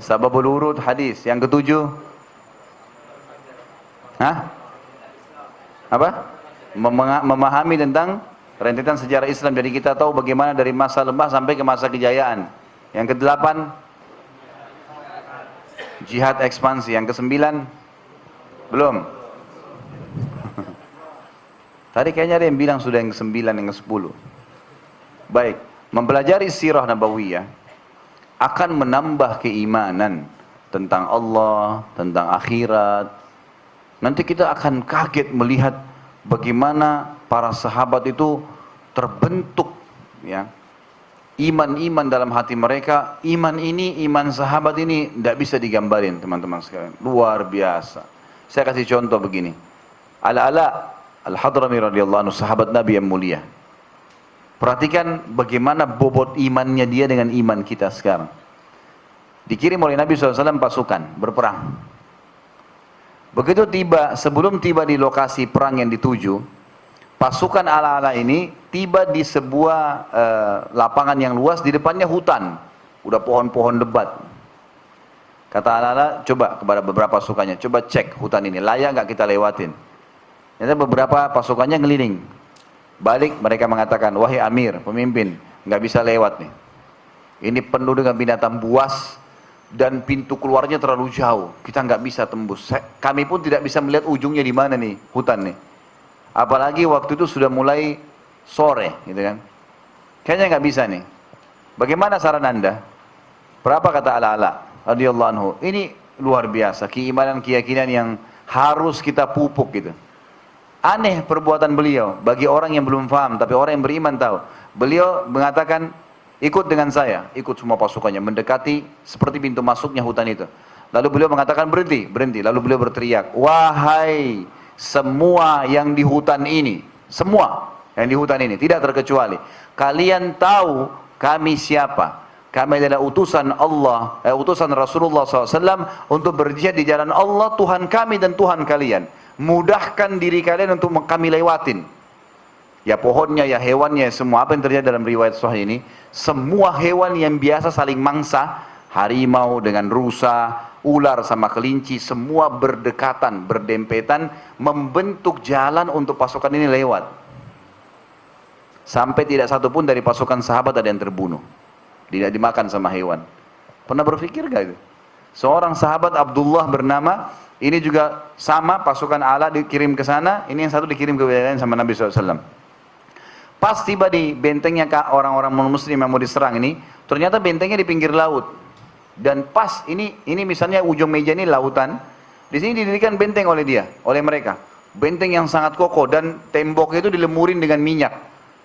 [SPEAKER 2] sababul urut hadis. Yang ketujuh, hah? Apa? Memahami tentang rentetan sejarah Islam. Jadi kita tahu bagaimana dari masa lemah sampai ke masa kejayaan. Yang kedelapan, jihad ekspansi. Yang kesembilan, belum. Tadi kayaknya ada yang bilang sudah yang ke-9, yang ke-10. Baik, mempelajari sirah nabawiyah akan menambah keimanan tentang Allah, tentang akhirat. Nanti kita akan kaget melihat bagaimana para sahabat itu terbentuk ya. Iman-iman dalam hati mereka, iman ini, iman sahabat ini tidak bisa digambarin teman-teman sekalian. Luar biasa. Saya kasih contoh begini. Al-Ala Al-Hadrami radhiyallahu anhu, sahabat Nabi yang mulia. Perhatikan bagaimana bobot imannya dia dengan iman kita sekarang. Dikirim oleh Nabi SAW pasukan berperang. Begitu tiba, sebelum tiba di lokasi perang yang dituju, pasukan ala-ala ini tiba di sebuah lapangan yang luas, di depannya hutan. Udah pohon-pohon lebat. Kata Al-Ala, coba kepada beberapa pasukannya, coba cek hutan ini, layak nggak kita lewatin? Ternyata beberapa pasukannya ngeliling. Balik mereka mengatakan, wahai Amir, pemimpin, nggak bisa lewat nih. Ini penuh dengan binatang buas dan pintu keluarnya terlalu jauh. Kita nggak bisa tembus. Kami pun tidak bisa melihat ujungnya di mana nih hutan nih. Apalagi waktu itu sudah mulai sore, gitu kan? Kayaknya nggak bisa nih. Bagaimana saran Anda? Berapa kata Al-Ala radhiyallahu anhu? Ini luar biasa, keimanan keyakinan yang harus kita pupuk gitu. Aneh perbuatan beliau bagi orang yang belum paham, tapi orang yang beriman tahu. Beliau mengatakan, ikut dengan saya, ikut semua pasukannya mendekati seperti pintu masuknya hutan itu. Lalu beliau mengatakan berhenti, berhenti. Lalu beliau berteriak, wahai semua yang di hutan ini, semua yang di hutan ini, tidak terkecuali, kalian tahu kami siapa? Kami adalah utusan Allah, utusan Rasulullah SAW untuk berjihad di jalan Allah, Tuhan kami dan Tuhan kalian. Mudahkan diri kalian untuk kami lewatin. Ya pohonnya, ya hewannya, semua. Apa yang terjadi dalam riwayat sahih ini? Semua hewan yang biasa saling mangsa, harimau dengan rusa, ular sama kelinci, semua berdekatan, berdempetan, membentuk jalan untuk pasukan ini lewat. Sampai tidak satu pun dari pasukan sahabat ada yang terbunuh. Tidak dimakan sama hewan. Pernah berpikir gak itu? Seorang sahabat Abdullah bernama, ini juga sama, pasukan Ala dikirim ke sana, ini yang satu dikirim ke wilayah lain sama Nabi SAW. Pas tiba di bentengnya orang-orang muslim yang mau diserang ini, ternyata bentengnya di pinggir laut. Dan pas ini misalnya ujung meja ini lautan, di sini didirikan benteng oleh dia, oleh mereka. Benteng yang sangat kokoh dan temboknya itu dilemurin dengan minyak,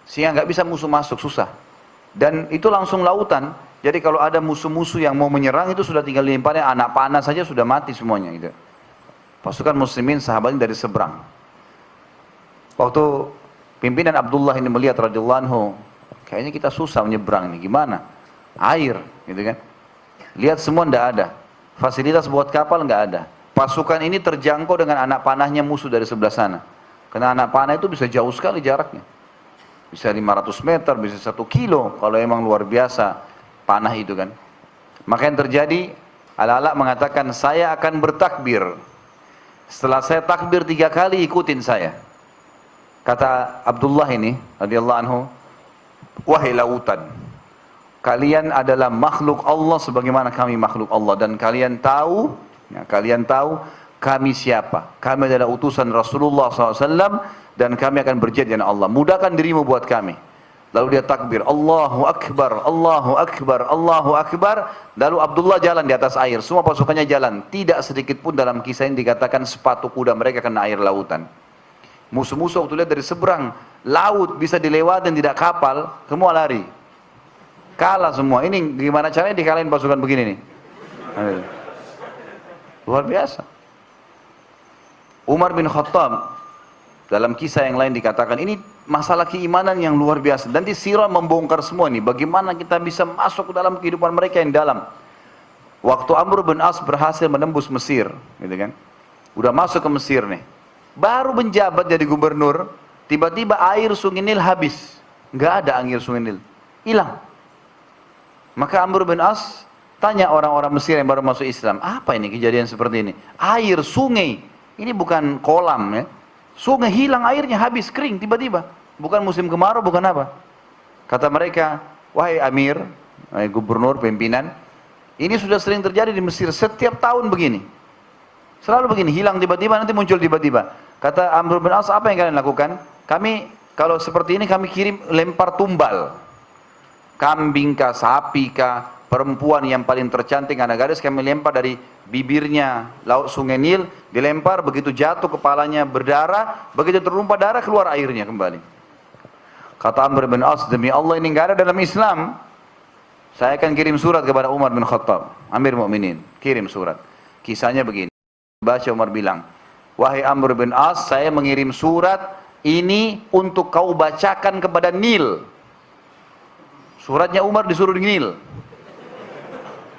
[SPEAKER 2] sehingga nggak bisa musuh masuk, susah. Dan itu langsung lautan. Jadi kalau ada musuh-musuh yang mau menyerang itu sudah tinggal dilemparnya, anak panah saja sudah mati semuanya gitu. Pasukan muslimin sahabatnya dari seberang. Waktu pimpinan Abdullah ini melihat radhiyallahu anhu, kayaknya kita susah menyeberang ini, gimana? Air, gitu kan? Lihat semua tidak ada. Fasilitas buat kapal nggak ada. Pasukan ini terjangkau dengan anak panahnya musuh dari sebelah sana. Karena anak panah itu bisa jauh sekali jaraknya. Bisa 500 meter, bisa 1 kilo, kalau emang luar biasa panah itu kan. Maka yang terjadi, Al-Ala mengatakan, saya akan bertakbir. Setelah saya takbir 3 kali, ikutin saya. Kata Abdullah ini, radhiyallahu anhu, wahai lautan, kalian adalah makhluk Allah sebagaimana kami makhluk Allah. Dan kalian tahu, kami siapa? Kami adalah utusan Rasulullah SAW dan kami akan berjihad dengan Allah. Mudahkan dirimu buat kami. Lalu dia takbir, Allahu Akbar, Allahu Akbar, Allahu Akbar. Lalu Abdullah jalan di atas air, semua pasukannya jalan. Tidak sedikit pun dalam kisah ini dikatakan sepatu kuda mereka kena air lautan. Musuh-musuh waktu lihat dari seberang, laut bisa dilewatin tidak kapal, semua lari. Kalah semua. Ini gimana caranya dikalahin pasukan begini nih? Luar biasa. Umar bin Khattab dalam kisah yang lain dikatakan ini masalah keimanan yang luar biasa. Dan di sirah membongkar semua ini, bagaimana kita bisa masuk ke dalam kehidupan mereka yang dalam. Waktu Amr bin As berhasil menembus Mesir, gitu kan? Udah masuk ke Mesir nih. Baru menjabat jadi gubernur, tiba-tiba air Sungai Nil habis. Nggak ada air Sungai Nil, hilang. Maka Amr bin As tanya orang-orang Mesir yang baru masuk Islam, apa ini kejadian seperti ini? Air sungai, ini bukan kolam ya. Sungai hilang airnya, habis, kering tiba-tiba. Bukan musim kemarau, bukan apa. Kata mereka, wahai Amir, wahai gubernur, pimpinan, ini sudah sering terjadi di Mesir, setiap tahun begini. Selalu begini, hilang tiba-tiba, nanti muncul tiba-tiba. Kata Amr bin As, apa yang kalian lakukan? Kami, kalau seperti ini kami kirim lempar tumbal. Kambing kah, sapi kah, perempuan yang paling tercantik anak gadis kami lempar dari bibirnya laut Sungai Nil, dilempar, begitu jatuh kepalanya berdarah, begitu tertumpah darah keluar airnya kembali. Kata Amr bin As, demi Allah ini nggak ada dalam Islam. Saya akan kirim surat kepada Umar bin Khattab, Amir Mu'minin, kirim surat. Kisahnya begini, baca Umar bilang, wahai Amr bin As, saya mengirim surat ini untuk kau bacakan kepada Nil. Suratnya Umar disuruh di Nil.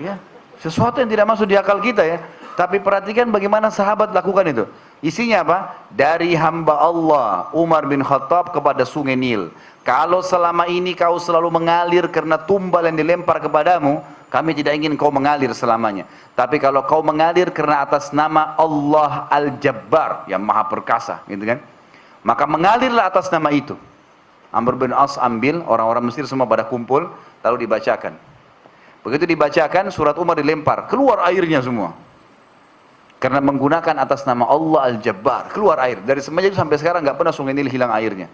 [SPEAKER 2] Ya, sesuatu yang tidak masuk di akal kita ya. Tapi perhatikan bagaimana sahabat lakukan itu. Isinya apa? Dari hamba Allah Umar bin Khattab kepada Sungai Nil. Kalau selama ini kau selalu mengalir karena tumbal yang dilempar kepadamu, kami tidak ingin kau mengalir selamanya. Tapi kalau kau mengalir karena atas nama Allah Al-Jabbar, yang maha perkasa, gitu kan? Maka mengalirlah atas nama itu. Amr bin As ambil, orang-orang Mesir semua pada kumpul, lalu dibacakan. Begitu dibacakan, surat Umar dilempar, keluar airnya semua. Karena menggunakan atas nama Allah Al-Jabbar, keluar air. Dari semenjak itu sampai sekarang nggak pernah Sungai Nil hilang airnya.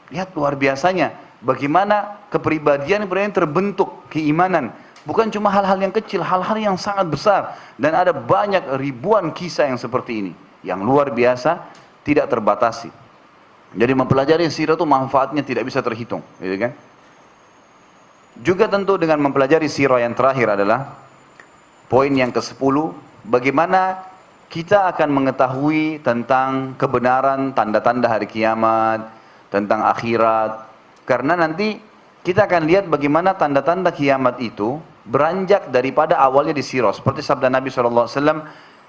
[SPEAKER 2] Lihat luar biasanya, bagaimana kepribadian terbentuk, keimanan. Bukan cuma hal-hal yang kecil, hal-hal yang sangat besar. Dan ada banyak ribuan kisah yang seperti ini. Yang luar biasa, tidak terbatasi. Jadi mempelajari sirah itu manfaatnya tidak bisa terhitung. Gitu kan? Juga tentu dengan mempelajari sirah yang terakhir adalah, poin yang ke-10, bagaimana kita akan mengetahui tentang kebenaran, tanda-tanda hari kiamat, tentang akhirat. Karena nanti kita akan lihat bagaimana tanda-tanda kiamat itu beranjak daripada awalnya di sirah. Seperti sabda Nabi SAW,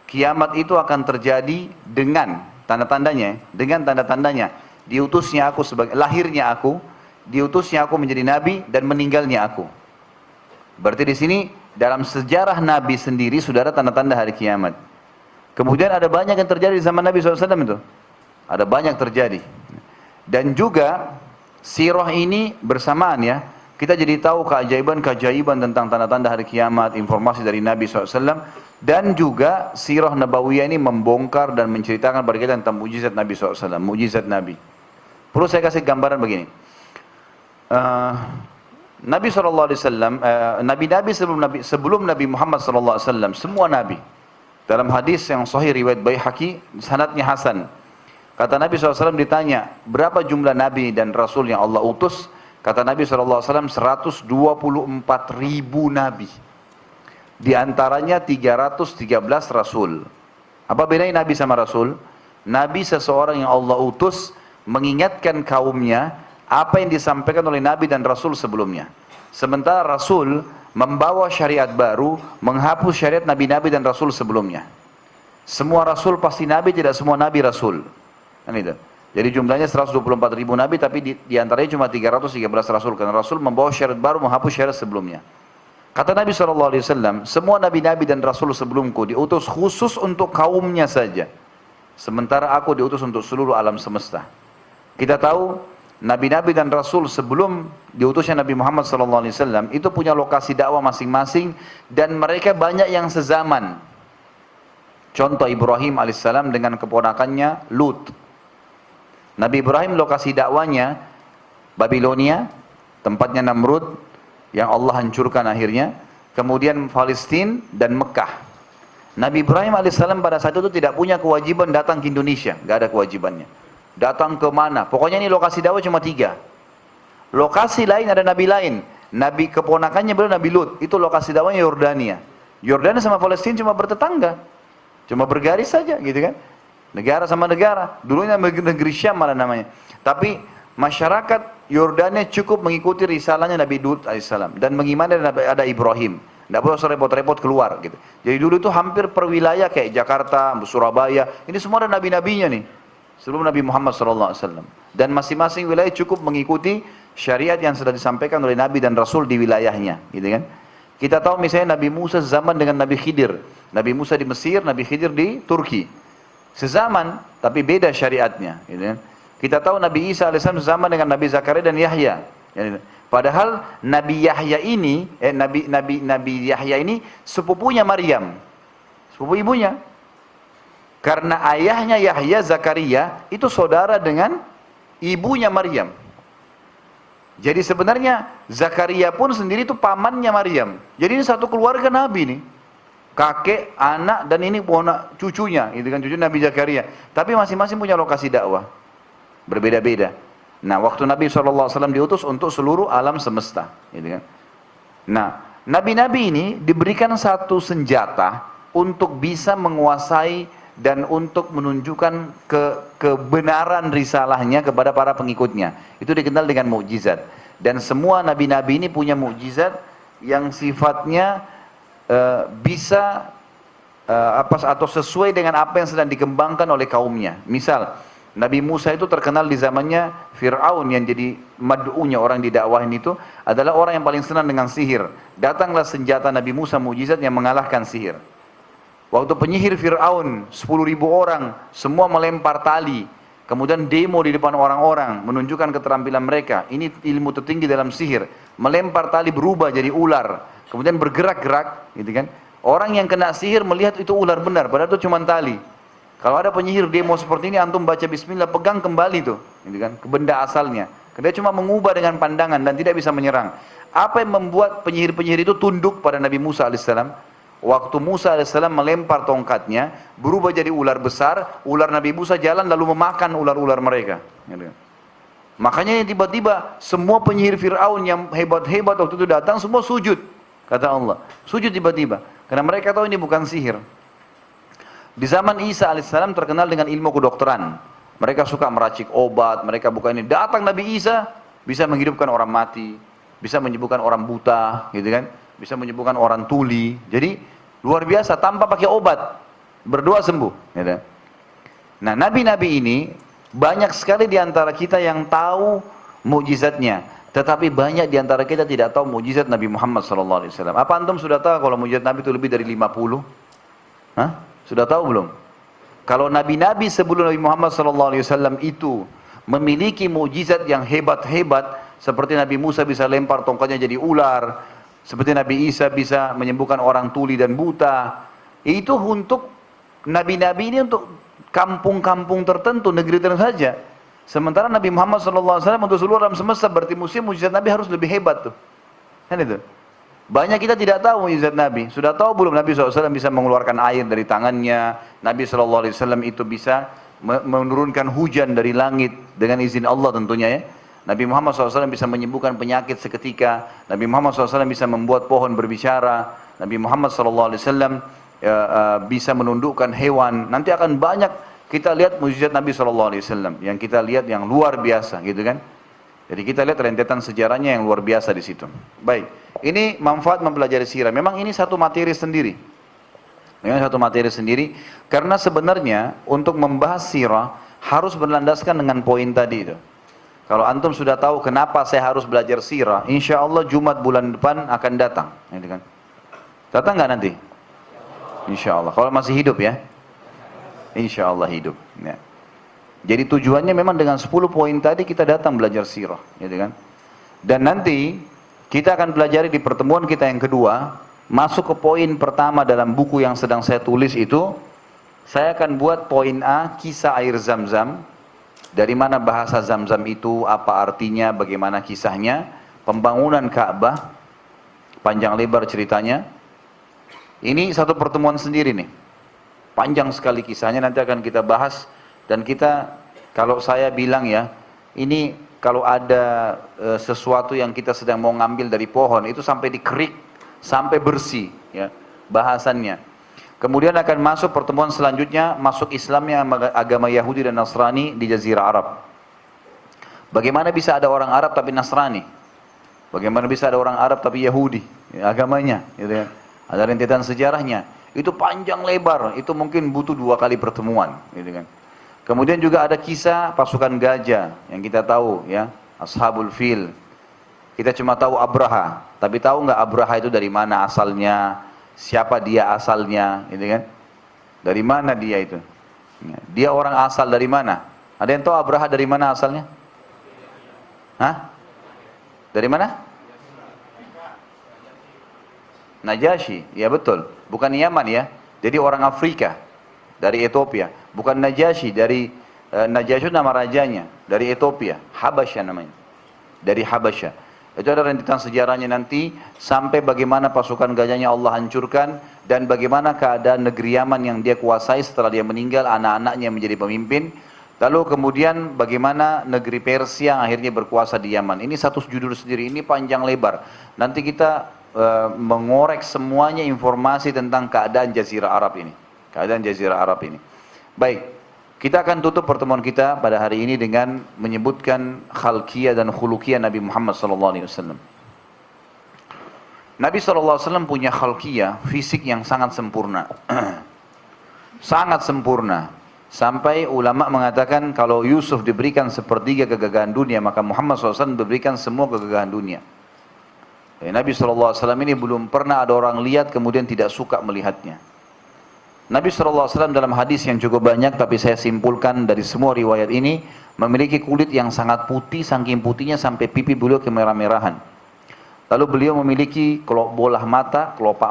[SPEAKER 2] kiamat itu akan terjadi dengan tanda-tandanya, diutusnya aku sebagai, lahirnya aku, diutusnya aku menjadi nabi, dan meninggalnya aku. Berarti di sini dalam sejarah Nabi sendiri sudah ada tanda-tanda hari kiamat. Kemudian ada banyak yang terjadi di zaman Nabi SAW itu. Ada banyak terjadi. Dan juga sirah ini bersamaan ya, kita jadi tahu keajaiban-keajaiban tentang tanda-tanda hari kiamat, informasi dari Nabi SAW. Dan juga sirah Nabawiyah ini membongkar dan menceritakan kepada kita tentang mujizat Nabi SAW, mujizat Nabi. Perlu saya kasih gambaran begini. Nabi SAW, Nabi-Nabi sebelum Nabi Muhammad SAW, semua Nabi. Dalam hadis yang sahih riwayat Baihaqi, sanadnya Hasan. Kata Nabi SAW ditanya, berapa jumlah Nabi dan Rasul yang Allah utus? Kata Nabi SAW, 124.000 Nabi. Di antaranya 313 Rasul. Apa bedanya Nabi sama Rasul? Nabi seseorang yang Allah utus, mengingatkan kaumnya apa yang disampaikan oleh Nabi dan Rasul sebelumnya. Sementara Rasul membawa syariat baru, menghapus syariat Nabi-Nabi dan Rasul sebelumnya. Semua Rasul pasti Nabi, tidak semua Nabi Rasul. Kan itu. Jadi jumlahnya 124.000 Nabi, tapi di antaranya cuma 313 Rasul. Karena Rasul membawa syariat baru, menghapus syariat sebelumnya. Kata Nabi SAW, semua Nabi-Nabi dan Rasul sebelumku diutus khusus untuk kaumnya saja. Sementara aku diutus untuk seluruh alam semesta. Kita tahu, Nabi-Nabi dan Rasul sebelum diutusnya Nabi Muhammad SAW, itu punya lokasi dakwah masing-masing, dan mereka banyak yang sezaman. Contoh Ibrahim alaihissalam dengan keponakannya Lut. Nabi Ibrahim lokasi dakwanya Babilonia, tempatnya Namrud yang Allah hancurkan akhirnya, kemudian Palestina dan Mekah. Nabi Ibrahim alaihissalam pada saat itu tidak punya kewajiban datang ke Indonesia, nggak ada kewajibannya. Datang ke mana? Pokoknya ini lokasi dakwah cuma 3. Lokasi lain ada Nabi lain. Nabi keponakannya beliau Nabi Lut, itu lokasi dakwahnya Yordania. Yordania sama Palestina cuma bertetangga, cuma bergaris saja, gitu kan? Negara sama negara, dulunya negeri Syam malah namanya. Tapi masyarakat Yordania cukup mengikuti risalahnya Nabi Lut alaihissalam dan mengimani ada Ibrahim. Tidak perlu repot-repot keluar gitu. Jadi dulu itu hampir per wilayah kayak Jakarta, Surabaya, ini semua ada nabi-nabinya nih. Sebelum Nabi Muhammad SAW. Dan masing-masing wilayah cukup mengikuti syariat yang sudah disampaikan oleh Nabi dan Rasul di wilayahnya, gitu kan? Kita tahu misalnya Nabi Musa zaman dengan Nabi Khidir. Nabi Musa di Mesir, Nabi Khidir di Turki. Sezaman, tapi beda syariatnya. Gitu kan? Kita tahu Nabi Isa AS zaman dengan Nabi Zakaria dan Yahya. Padahal Nabi Yahya ini, Nabi Yahya ini sepupunya Maryam, sepupu ibunya. Karena ayahnya Yahya, Zakaria, itu saudara dengan ibunya Maryam. Jadi sebenarnya Zakaria pun sendiri itu pamannya Maryam. Jadi ini satu keluarga Nabi nih. Kakek, anak, dan ini ponak cucunya, itu kan cucu Nabi Zakaria. Tapi masing-masing punya lokasi dakwah, berbeda-beda. Nah, waktu Nabi SAW diutus untuk seluruh alam semesta, gitu kan. Nah, Nabi-Nabi ini diberikan satu senjata untuk bisa menguasai dan untuk menunjukkan kebenaran risalahnya kepada para pengikutnya. Itu dikenal dengan mukjizat. Dan semua Nabi-Nabi ini punya mukjizat yang sifatnya bisa atau sesuai dengan apa yang sedang dikembangkan oleh kaumnya. Misal Nabi Musa itu terkenal di zamannya Fir'aun yang jadi mad'unya orang didakwahin itu adalah orang yang paling senang dengan sihir. Datanglah senjata Nabi Musa mujizat yang mengalahkan sihir. Waktu penyihir Fir'aun 10.000 orang semua melempar tali, kemudian demo di depan orang-orang menunjukkan keterampilan mereka. Ini ilmu tertinggi dalam sihir. Melempar tali berubah jadi ular, kemudian bergerak-gerak, gitu kan? Orang yang kena sihir melihat itu ular benar, padahal itu cuma tali. Kalau ada penyihir demo seperti ini, antum baca bismillah, pegang kembali tuh, gitu kan, ke benda asalnya. Dia cuma mengubah dengan pandangan dan tidak bisa menyerang. Apa yang membuat penyihir-penyihir itu tunduk pada Nabi Musa alaihissalam? Waktu Musa alaihissalam melempar tongkatnya, berubah jadi ular besar, ular Nabi Musa jalan lalu memakan ular-ular mereka. Gitu. Makanya tiba-tiba semua penyihir Fir'aun yang hebat-hebat waktu itu datang, semua sujud. Kata Allah, sujud tiba-tiba. Karena mereka tahu ini bukan sihir. Di zaman Isa alaihissalam terkenal dengan ilmu kedokteran. Mereka suka meracik obat, mereka bukan ini. Datang Nabi Isa, bisa menghidupkan orang mati, bisa menyembuhkan orang buta, gitu kan? Bisa menyembuhkan orang tuli. Jadi luar biasa, tanpa pakai obat, berdoa sembuh. Gitu. Nah, nabi-nabi ini banyak sekali di antara kita yang tahu mukjizatnya, tetapi banyak di antara kita tidak tahu mukjizat Nabi Muhammad SAW. Apa antum sudah tahu kalau mukjizat Nabi itu lebih dari 50? Hah? Sudah tahu belum? Kalau nabi-nabi sebelum Nabi Muhammad SAW itu memiliki mukjizat yang hebat-hebat, seperti Nabi Musa bisa lempar tongkatnya jadi ular, seperti Nabi Isa bisa menyembuhkan orang tuli dan buta, itu untuk nabi-nabi ini untuk kampung-kampung tertentu, negeri tertentu saja. Sementara Nabi Muhammad SAW untuk seluruh alam semesta, berarti mukjizat Nabi harus lebih hebat tuh. Kan itu? Banyak kita tidak tahu mukjizat Nabi. Sudah tahu belum Nabi SAW bisa mengeluarkan air dari tangannya? Nabi SAW itu bisa menurunkan hujan dari langit dengan izin Allah tentunya ya. Nabi Muhammad SAW bisa menyembuhkan penyakit seketika. Nabi Muhammad SAW bisa membuat pohon berbicara. Nabi Muhammad SAW bisa menundukkan hewan. Nanti akan banyak kita lihat mukjizat Nabi SAW yang kita lihat yang luar biasa, gitu kan? Jadi kita lihat rentetan sejarahnya yang luar biasa di situ. Baik, ini manfaat mempelajari sirah. Memang ini satu materi sendiri. Memang satu materi sendiri. Karena sebenarnya untuk membahas sirah harus berlandaskan dengan poin tadi itu. Kalau antum sudah tahu kenapa saya harus belajar sirah, insya Allah Jumat bulan depan akan datang. Gitu kan? Datang nggak nanti? Insya Allah. Kalau masih hidup ya. Insya Allah hidup. Ya. Jadi tujuannya memang dengan 10 poin tadi kita datang belajar sirah, gitu kan? Dan nanti kita akan pelajari di pertemuan kita yang kedua, masuk ke poin pertama dalam buku yang sedang saya tulis itu, saya akan buat poin A, kisah air Zam-Zam, dari mana bahasa Zam-Zam itu, apa artinya, bagaimana kisahnya, pembangunan Ka'bah, panjang lebar ceritanya. Ini satu pertemuan sendiri nih, panjang sekali kisahnya, nanti akan kita bahas. Dan kita, kalau saya bilang ya, ini kalau ada sesuatu yang kita sedang mau ngambil dari pohon, itu sampai dikerik, sampai bersih, ya, bahasannya. Kemudian akan masuk pertemuan selanjutnya, masuk Islamnya agama Yahudi dan Nasrani di Jazirah Arab. Bagaimana bisa ada orang Arab tapi Nasrani? Bagaimana bisa ada orang Arab tapi Yahudi? Ya, agamanya, gitu ya. Ada rentetan sejarahnya. Itu panjang lebar, itu mungkin butuh 2 kali pertemuan, gitu kan. Kemudian juga ada kisah pasukan gajah yang kita tahu ya, Ashabul Fil. Kita cuma tahu Abraha, tapi tahu nggak Abraha itu dari mana asalnya, siapa dia asalnya, gitu kan? Dari mana dia itu? Dia orang asal dari mana? Ada yang tahu Abraha dari mana asalnya? Hah? Dari mana? Najasyi, ya betul. Bukan Yaman ya. Jadi orang Afrika dari Ethiopia. Bukan Najasyi, dari Najasyi nama rajanya, dari Ethiopia, Habasyah namanya, dari Habasyah. Itu ada rentetan sejarahnya nanti, sampai bagaimana pasukan gajahnya Allah hancurkan, dan bagaimana keadaan negeri Yaman yang dia kuasai setelah dia meninggal, anak-anaknya menjadi pemimpin, lalu kemudian bagaimana negeri Persia yang akhirnya berkuasa di Yaman. Ini satu judul sendiri, ini panjang lebar. Nanti kita mengorek semuanya informasi tentang keadaan Jazirah Arab ini. Keadaan Jazirah Arab ini. Baik, kita akan tutup pertemuan kita pada hari ini dengan menyebutkan khalqiyah dan khuluqiyah Nabi Muhammad SAW. Nabi SAW punya khalqiyah, fisik yang sangat sempurna. Sangat sempurna. Sampai ulama mengatakan kalau Yusuf diberikan sepertiga kegagahan dunia, maka Muhammad SAW diberikan semua kegagahan dunia. Nabi SAW ini belum pernah ada orang lihat kemudian tidak suka melihatnya. Nabi SAW dalam hadis yang cukup banyak, tapi saya simpulkan dari semua riwayat ini, memiliki kulit yang sangat putih, saking putihnya sampai pipi beliau kemerah-merahan. Lalu beliau memiliki kelopak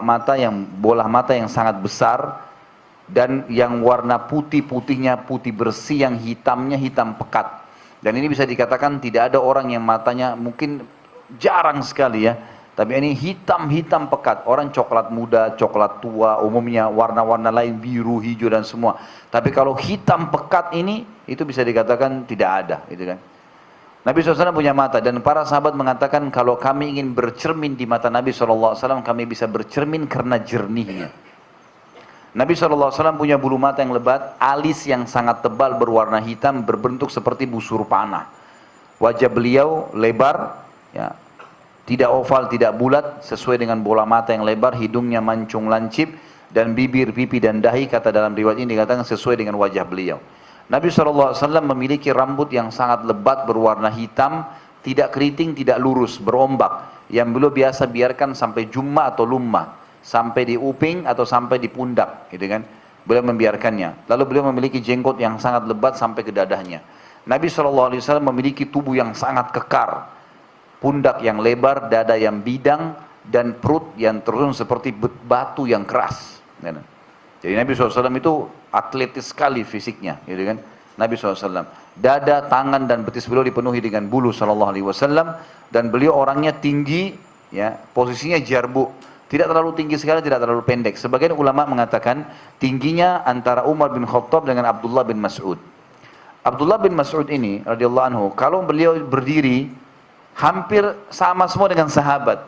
[SPEAKER 2] mata yang sangat besar, dan yang warna putih-putihnya putih bersih, yang hitamnya hitam pekat. Dan ini bisa dikatakan tidak ada orang yang matanya, mungkin jarang sekali ya, tapi ini hitam-hitam pekat. Orang coklat muda, coklat tua, umumnya warna-warna lain, biru, hijau dan semua. Tapi kalau hitam pekat ini, itu bisa dikatakan tidak ada, gitu kan. Nabi SAW punya mata, dan para sahabat mengatakan kalau kami ingin bercermin di mata Nabi SAW, kami bisa bercermin karena jernihnya. Nabi SAW punya bulu mata yang lebat, alis yang sangat tebal berwarna hitam, berbentuk seperti busur panah. Wajah beliau lebar, ya, tidak oval, tidak bulat, sesuai dengan bola mata yang lebar, hidungnya mancung lancip, dan bibir, pipi dan dahi, kata dalam riwayat ini dikatakan sesuai dengan wajah beliau. Nabi SAW memiliki rambut yang sangat lebat berwarna hitam, tidak keriting, tidak lurus, berombak, yang beliau biasa biarkan sampai jumma atau lumma, sampai di uping atau sampai di pundak, gitu kan. Beliau membiarkannya. Lalu beliau memiliki jenggot yang sangat lebat sampai ke dadahnya. Nabi SAW memiliki tubuh yang sangat kekar, pundak yang lebar, dada yang bidang, dan perut yang terjun seperti batu yang keras. Jadi Nabi SAW itu atletis sekali fisiknya, gitu kan. Nabi SAW, dada, tangan dan betis beliau dipenuhi dengan bulu SAW, dan beliau orangnya tinggi, ya, posisinya jarbuk, tidak terlalu tinggi sekali, tidak terlalu pendek. Sebagian ulama mengatakan tingginya antara Umar bin Khattab dengan Abdullah bin Mas'ud. Abdullah bin Mas'ud ini radhiyallahu anhu, kalau beliau berdiri hampir sama semua dengan sahabat.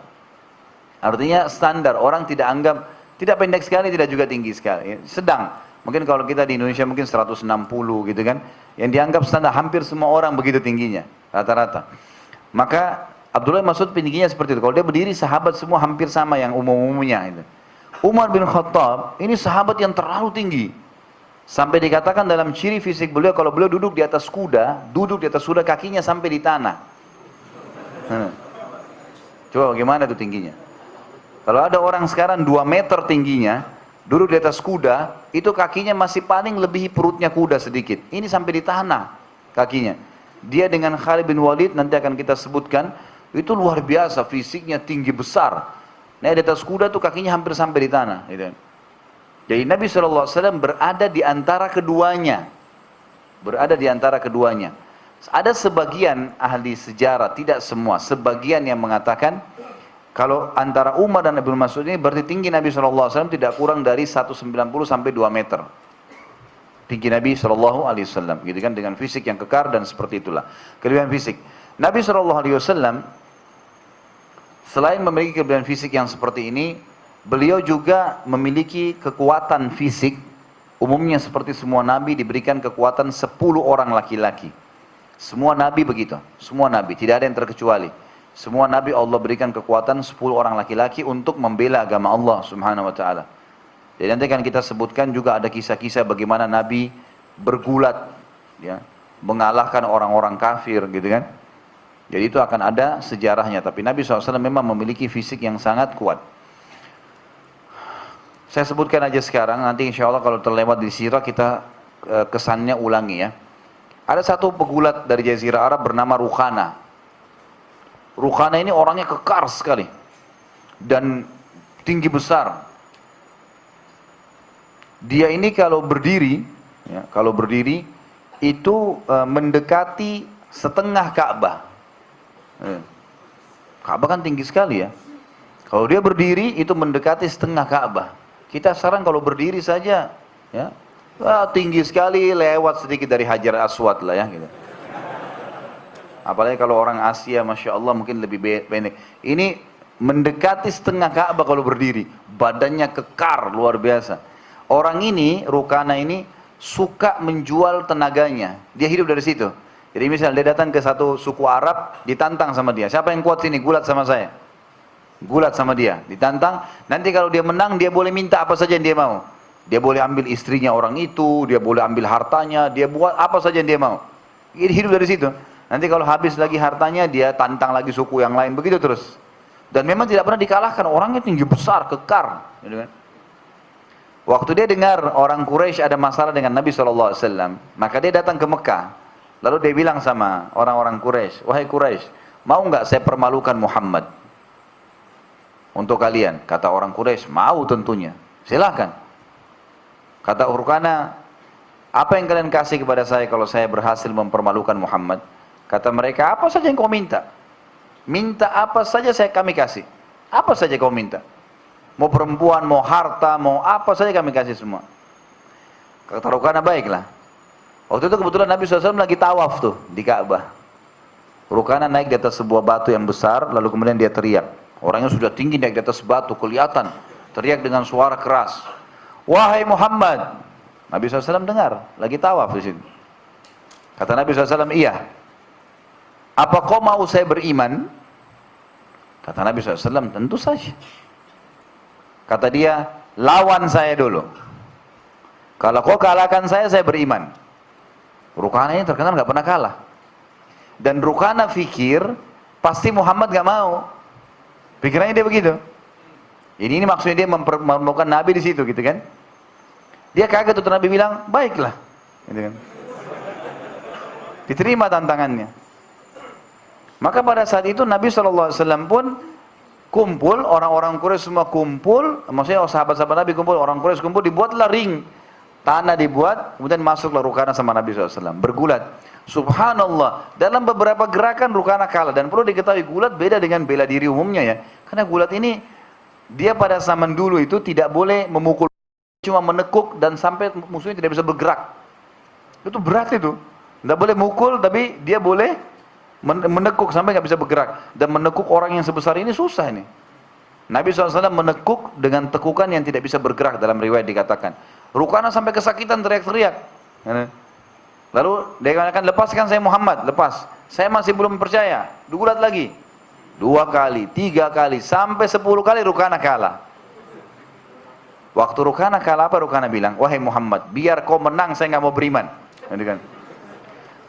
[SPEAKER 2] Artinya standar, orang tidak anggap tidak pendek sekali, tidak juga tinggi sekali, sedang. Mungkin kalau kita di Indonesia mungkin 160 gitu kan, yang dianggap standar, hampir semua orang begitu tingginya rata-rata. Maka Abdullah bin Mas'ud tingginya seperti itu. Kalau dia berdiri, sahabat semua hampir sama yang umum-umumnya itu. Umar bin Khattab ini sahabat yang terlalu tinggi, sampai dikatakan dalam ciri fisik beliau, kalau beliau duduk di atas kuda kakinya sampai di tanah. Coba bagaimana itu tingginya? Kalau ada orang sekarang 2 meter tingginya, duduk di atas kuda, itu kakinya masih paling lebihi perutnya kuda sedikit. Ini sampai di tanah kakinya. Dia dengan Khalid bin Walid, nanti akan kita sebutkan, itu luar biasa, fisiknya tinggi besar. Nah, di atas kuda tuh kakinya hampir sampai di tanah, gitu. Jadi Nabi SAW berada di antara keduanya. Berada di antara keduanya. Ada sebagian ahli sejarah, tidak semua, sebagian yang mengatakan kalau antara Umar dan Ibnu Mas'ud ini berarti tinggi Nabi SAW tidak kurang dari 190 sampai 2 meter. Tinggi Nabi SAW, gitu kan, dengan fisik yang kekar dan seperti itulah. Kelebihan fisik. Nabi SAW selain memiliki kelebihan fisik yang seperti ini, beliau juga memiliki kekuatan fisik. Umumnya seperti semua nabi diberikan kekuatan 10 orang laki-laki. Semua nabi begitu, semua nabi, tidak ada yang terkecuali. Semua nabi Allah berikan kekuatan 10 orang laki-laki untuk membela agama Allah Subhanahu wa taala. Jadi nanti akan kita sebutkan juga ada kisah-kisah bagaimana nabi bergulat, ya, mengalahkan orang-orang kafir, gitu kan. Jadi itu akan ada sejarahnya, tapi Nabi SAW memang memiliki fisik yang sangat kuat. Saya sebutkan aja sekarang, nanti insya Allah kalau terlewat di sirah kita kesannya ulangi ya. Ada satu pegulat dari Jazirah Arab bernama Rukhana. Rukhana ini orangnya kekar sekali dan tinggi besar. Dia ini kalau berdiri, ya, itu mendekati setengah Ka'bah. Ka'bah kan tinggi sekali ya. Kalau dia berdiri itu mendekati setengah Ka'bah. Kita sekarang kalau berdiri saja, ya, tinggi sekali, lewat sedikit dari Hajar Aswad lah ya. Gitu. Apalagi kalau orang Asia, masya Allah mungkin lebih pendek. Ini mendekati setengah Ka'bah kalau berdiri. Badannya kekar luar biasa. Orang ini, Rukhana ini suka menjual tenaganya. Dia hidup dari situ. Jadi misal dia datang ke satu suku Arab, ditantang sama dia. Siapa yang kuat sini? Gulat sama saya. Gulat sama dia, ditantang. Nanti kalau dia menang, dia boleh minta apa saja yang dia mau. Dia boleh ambil istrinya orang itu, dia boleh ambil hartanya, dia buat apa saja yang dia mau. Ini hidup dari situ. Nanti kalau habis lagi hartanya, dia tantang lagi suku yang lain, begitu terus. Dan memang tidak pernah dikalahkan, orangnya tinggi besar, kekar. Gitu kan. Waktu dia dengar orang Quraisy ada masalah dengan Nabi SAW, maka dia datang ke Mekah. Lalu dia bilang sama orang-orang Quraisy, wahai Quraisy, mau nggak saya permalukan Muhammad untuk kalian? Kata orang Quraisy, mau tentunya. Silakan. Kata Urkana, apa yang kalian kasih kepada saya kalau saya berhasil mempermalukan Muhammad? Kata mereka, apa saja yang kau minta? Minta apa saja kami kasih. Apa saja kau minta? Mau perempuan, mau harta, mau apa saja kami kasih semua. Kata Urkana, baiklah. Waktu itu kebetulan Nabi SAW lagi tawaf tuh di Ka'bah. Urkana naik di atas sebuah batu yang besar, lalu kemudian dia teriak. Orangnya sudah tinggi naik di atas batu, kelihatan. Teriak dengan suara keras. Wahai Muhammad, Nabi SAW dengar, lagi tawaf di sini. Kata Nabi SAW, iya. Apa kau mau saya beriman? Kata Nabi SAW, tentu saja. Kata dia, lawan saya dulu. Kalau kau kalahkan saya beriman. Rukana ini terkenal gak pernah kalah. Dan Rukana fikir, pasti Muhammad gak mau. Pikirannya dia begitu. Ini maksudnya dia mempermalukan Nabi di situ, gitu kan? Dia kaget tuh Nabi bilang, baiklah. Gitu kan. Diterima tantangannya. Maka pada saat itu Nabi SAW pun kumpul, orang-orang Quraisy semua kumpul, maksudnya sahabat-sahabat Nabi kumpul, orang Quraisy kumpul, dibuatlah ring. Tanah dibuat, kemudian masuklah Rukana sama Nabi SAW. Bergulat. Subhanallah, dalam beberapa gerakan Rukana kalah. Dan perlu diketahui, gulat beda dengan bela diri umumnya ya. Karena gulat ini, dia pada zaman dulu itu tidak boleh memukul, cuma menekuk dan sampai musuhnya tidak bisa bergerak. Itu berat itu. Tidak boleh mukul, tapi dia boleh menekuk sampai nggak bisa bergerak. Dan menekuk orang yang sebesar ini susah ini. Nabi SAW menekuk dengan tekukan yang tidak bisa bergerak, dalam riwayat dikatakan. Rukana sampai kesakitan teriak-teriak. Lalu dia katakan, lepaskan saya Muhammad, lepas. Saya masih belum percaya. Digulat lagi. 2 kali, 3 kali, sampai 10 kali Rukana kalah. Waktu Rukana kalah, apa Rukana bilang? Wahai Muhammad, biar kau menang, saya nggak mau beriman.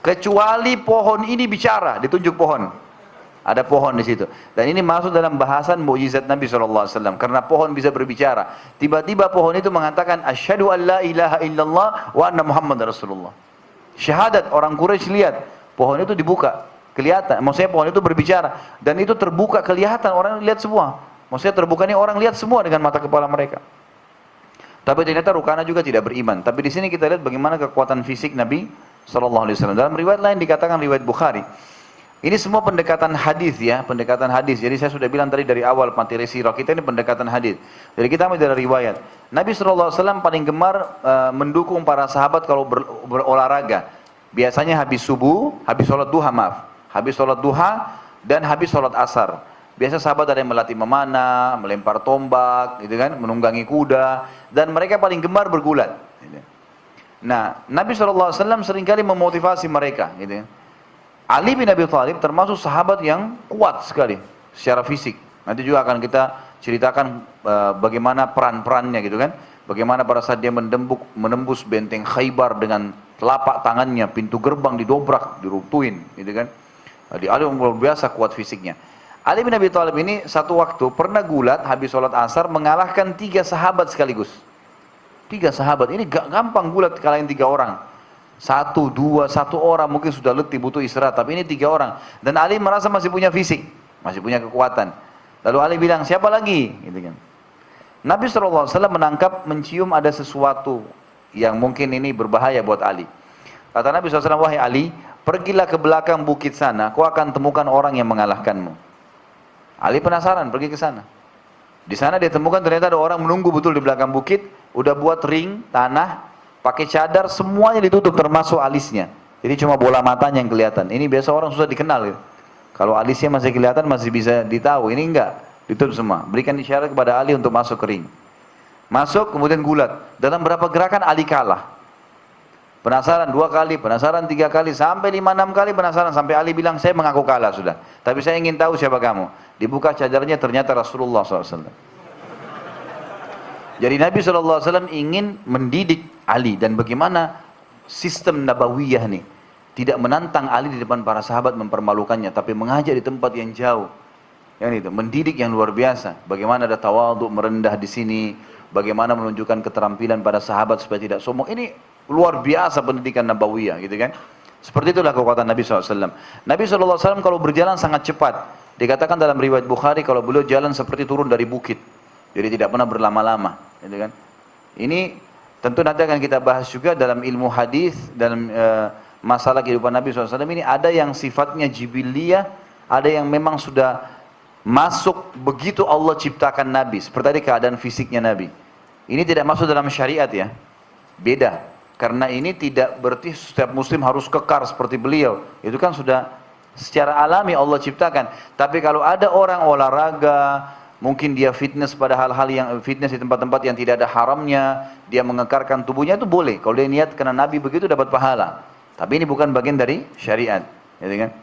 [SPEAKER 2] Kecuali pohon ini bicara, ditunjuk pohon. Ada pohon di situ. Dan ini masuk dalam bahasan mukjizat Nabi SAW. Karena pohon bisa berbicara. Tiba-tiba pohon itu mengatakan, Asyhadu an la ilaha illallah wa anna Muhammad Rasulullah. Syahadat, orang Quraisy lihat. Pohon itu dibuka. Kelihatan. Maksudnya pohon itu berbicara. Dan itu terbuka, kelihatan. Orang lihat semua. Maksudnya terbuka ini orang lihat semua dengan mata kepala mereka. Tapi ternyata Rukana juga tidak beriman. Tapi di sini kita lihat bagaimana kekuatan fisik Nabi SAW. Dalam riwayat lain dikatakan, riwayat Bukhari. Ini semua pendekatan hadis ya, pendekatan hadis. Jadi saya sudah bilang tadi dari awal materi sirah kita ini pendekatan hadis. Jadi kita ambil dari riwayat. Nabi SAW paling gemar mendukung para sahabat kalau berolahraga. Biasanya habis subuh, habis sholat duha maaf. Habis sholat duha dan habis sholat asar. Biasa sahabat ada yang melatih memanah, melempar tombak, gitu kan, menunggangi kuda. Dan mereka paling gemar bergulat. Gitu. Nah, Nabi SAW seringkali memotivasi mereka. Gitu. Ali bin Abi Thalib termasuk sahabat yang kuat sekali secara fisik. Nanti juga akan kita ceritakan bagaimana peran-perannya gitu kan. Bagaimana pada saat dia menembus benteng Khaybar dengan telapak tangannya, pintu gerbang didobrak, diruntuhin gitu kan. Ali luar biasa kuat fisiknya. Ali bin Abi Thalib ini satu waktu pernah gulat habis sholat asar mengalahkan 3 sahabat sekaligus. 3 sahabat, ini gak gampang gulat kalahin 3 orang. 1, 2, 1 orang mungkin sudah letih butuh istirahat, tapi ini 3 orang. Dan Ali merasa masih punya fisik, masih punya kekuatan. Lalu Ali bilang, siapa lagi? Gitu kan. Nabi SAW menangkap, mencium ada sesuatu yang mungkin ini berbahaya buat Ali. Kata Nabi SAW, wahai Ali, pergilah ke belakang bukit sana, kau akan temukan orang yang mengalahkanmu. Ali penasaran, pergi ke sana. Di sana dia temukan ternyata ada orang menunggu betul di belakang bukit, udah buat ring, tanah, pakai cadar, semuanya ditutup termasuk alisnya. Jadi cuma bola matanya yang kelihatan. Ini biasa orang susah dikenal. Gitu. Kalau alisnya masih kelihatan masih bisa ditahu. Ini enggak, ditutup semua. Berikan isyarat kepada Ali untuk masuk ke ring. Masuk kemudian gulat. Dalam berapa gerakan Ali kalah. Penasaran 2 kali, penasaran 3 kali, sampai 5-6 kali penasaran. Sampai Ali bilang, saya mengaku kalah sudah. Tapi saya ingin tahu siapa kamu. Dibuka cadarnya ternyata Rasulullah SAW. Jadi Nabi SAW ingin mendidik Ali dan bagaimana sistem nabawiyah nih. Tidak menantang Ali di depan para sahabat mempermalukannya, tapi mengajak di tempat yang jauh. Yang itu, mendidik yang luar biasa. Bagaimana ada tawadhu, merendah di sini, bagaimana menunjukkan keterampilan pada sahabat supaya tidak sombong. Ini luar biasa pendidikan nabawiyah, gitu kan? Seperti itulah kekuatan Nabi SAW. Nabi SAW kalau berjalan sangat cepat. Dikatakan dalam riwayat Bukhari kalau beliau jalan seperti turun dari bukit. Jadi tidak pernah berlama-lama, gitu kan? Ini tentu nanti akan kita bahas juga dalam ilmu hadis, dalam masalah kehidupan Nabi SAW ini ada yang sifatnya jibiliyah, ada yang memang sudah masuk begitu Allah ciptakan Nabi. Seperti tadi keadaan fisiknya Nabi. Ini tidak masuk dalam syariat ya. Beda. Karena ini tidak berarti setiap muslim harus kekar seperti beliau. Itu kan sudah secara alami Allah ciptakan. Tapi kalau ada orang olahraga, mungkin dia fitness pada hal-hal yang fitness di tempat-tempat yang tidak ada haramnya, dia mengekarkan tubuhnya itu boleh. Kalau dia niat karena Nabi begitu dapat pahala. Tapi ini bukan bagian dari syariat, gitu kan?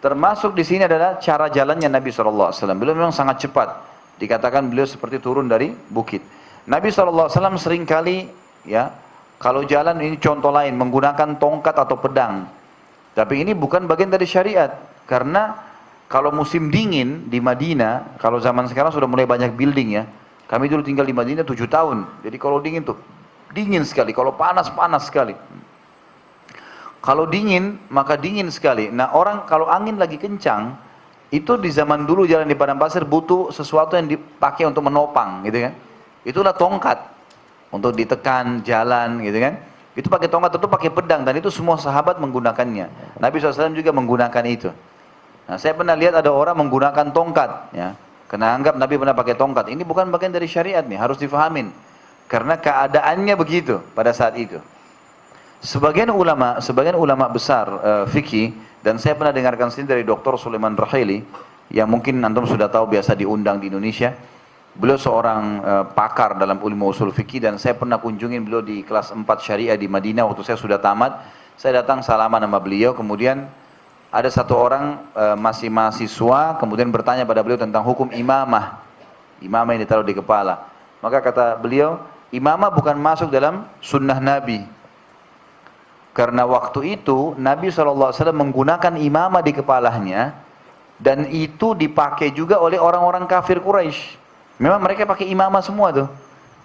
[SPEAKER 2] Termasuk di sini adalah cara jalannya Nabi SAW. Beliau memang sangat cepat. Dikatakan beliau seperti turun dari bukit. Nabi SAW seringkali, ya, kalau jalan ini contoh lain menggunakan tongkat atau pedang. Tapi ini bukan bagian dari syariat, karena kalau musim dingin di Madinah, kalau zaman sekarang sudah mulai banyak building ya. Kami dulu tinggal di Madinah 7 tahun. Jadi kalau dingin tuh dingin sekali, kalau panas panas sekali. Kalau dingin, maka dingin sekali. Nah orang kalau angin lagi kencang, itu di zaman dulu jalan di padang pasir butuh sesuatu yang dipakai untuk menopang, gitu kan? Itulah tongkat untuk ditekan jalan, gitu kan? Itu pakai tongkat, itu pakai pedang, dan itu semua sahabat menggunakannya. Nabi SAW juga menggunakan itu. Nah saya pernah lihat ada orang menggunakan tongkat, ya, karena anggap Nabi pernah pakai tongkat. Ini bukan bagian dari syariat nih, harus difahamin. Karena keadaannya begitu pada saat itu. Sebagian ulama besar fikih, dan saya pernah dengarkan sendiri dari Dr. Sulaiman Rahili, yang mungkin antum sudah tahu biasa diundang di Indonesia. Beliau seorang pakar dalam ilmu usul fikih, dan saya pernah kunjungin beliau di kelas 4 syariah di Madinah waktu saya sudah tamat. Saya datang salaman sama beliau, kemudian ada satu orang masih mahasiswa, kemudian bertanya pada beliau tentang hukum imamah. Imamah yang ditaruh di kepala. Maka kata beliau, imamah bukan masuk dalam sunnah Nabi. Karena waktu itu Nabi SAW menggunakan imamah di kepalanya, dan itu dipakai juga oleh orang-orang kafir Quraisy. Memang mereka pakai imamah semua tuh.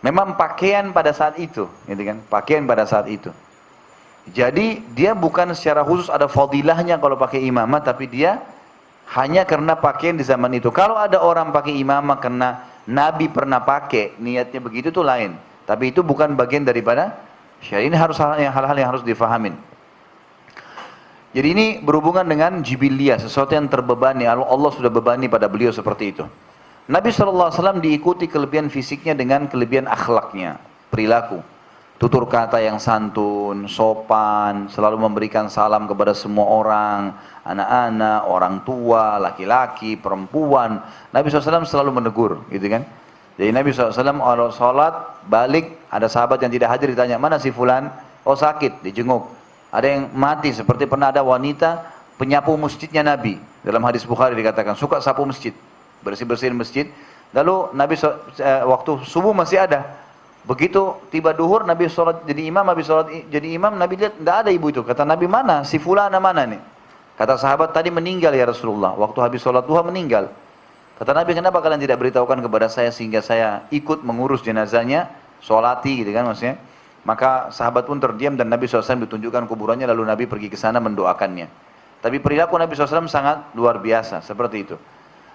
[SPEAKER 2] Memang pakaian pada saat itu, gitu kan? Pakaian pada saat itu. Jadi dia bukan secara khusus ada fadilahnya kalau pakai imamah, tapi dia hanya karena pakaian di zaman itu. Kalau ada orang pakai imamah karena Nabi pernah pakai, niatnya begitu tuh lain. Tapi itu bukan bagian daripada syariat. Ini harus hal-hal yang harus difahamin. Jadi ini berhubungan dengan jibiliyah, sesuatu yang terbebani. Allah sudah bebani pada beliau seperti itu. Nabi SAW diikuti kelebihan fisiknya dengan kelebihan akhlaknya, perilaku. Tutur kata yang santun, sopan, selalu memberikan salam kepada semua orang, anak-anak, orang tua, laki-laki, perempuan. Nabi SAW selalu menegur, gitu kan? Jadi Nabi SAW kalau sholat, balik, ada sahabat yang tidak hadir ditanya, mana si fulan? Oh sakit, dijenguk. Ada yang mati, seperti pernah ada wanita penyapu masjidnya Nabi. Dalam hadis Bukhari dikatakan, suka sapu masjid, bersih-bersihin masjid. Lalu Nabi waktu subuh masih ada. Begitu tiba duhur, Nabi sholat jadi imam, Nabi lihat, tidak ada ibu itu. Kata Nabi, mana? Si fulana mana nih? Kata sahabat, tadi meninggal ya Rasulullah. Waktu habis sholat duha meninggal. Kata Nabi, kenapa kalian tidak beritahukan kepada saya sehingga saya ikut mengurus jenazahnya, sholati gitu kan maksudnya. Maka sahabat pun terdiam dan Nabi SAW ditunjukkan kuburannya, lalu Nabi pergi ke sana mendoakannya. Tapi perilaku Nabi SAW sangat luar biasa, seperti itu.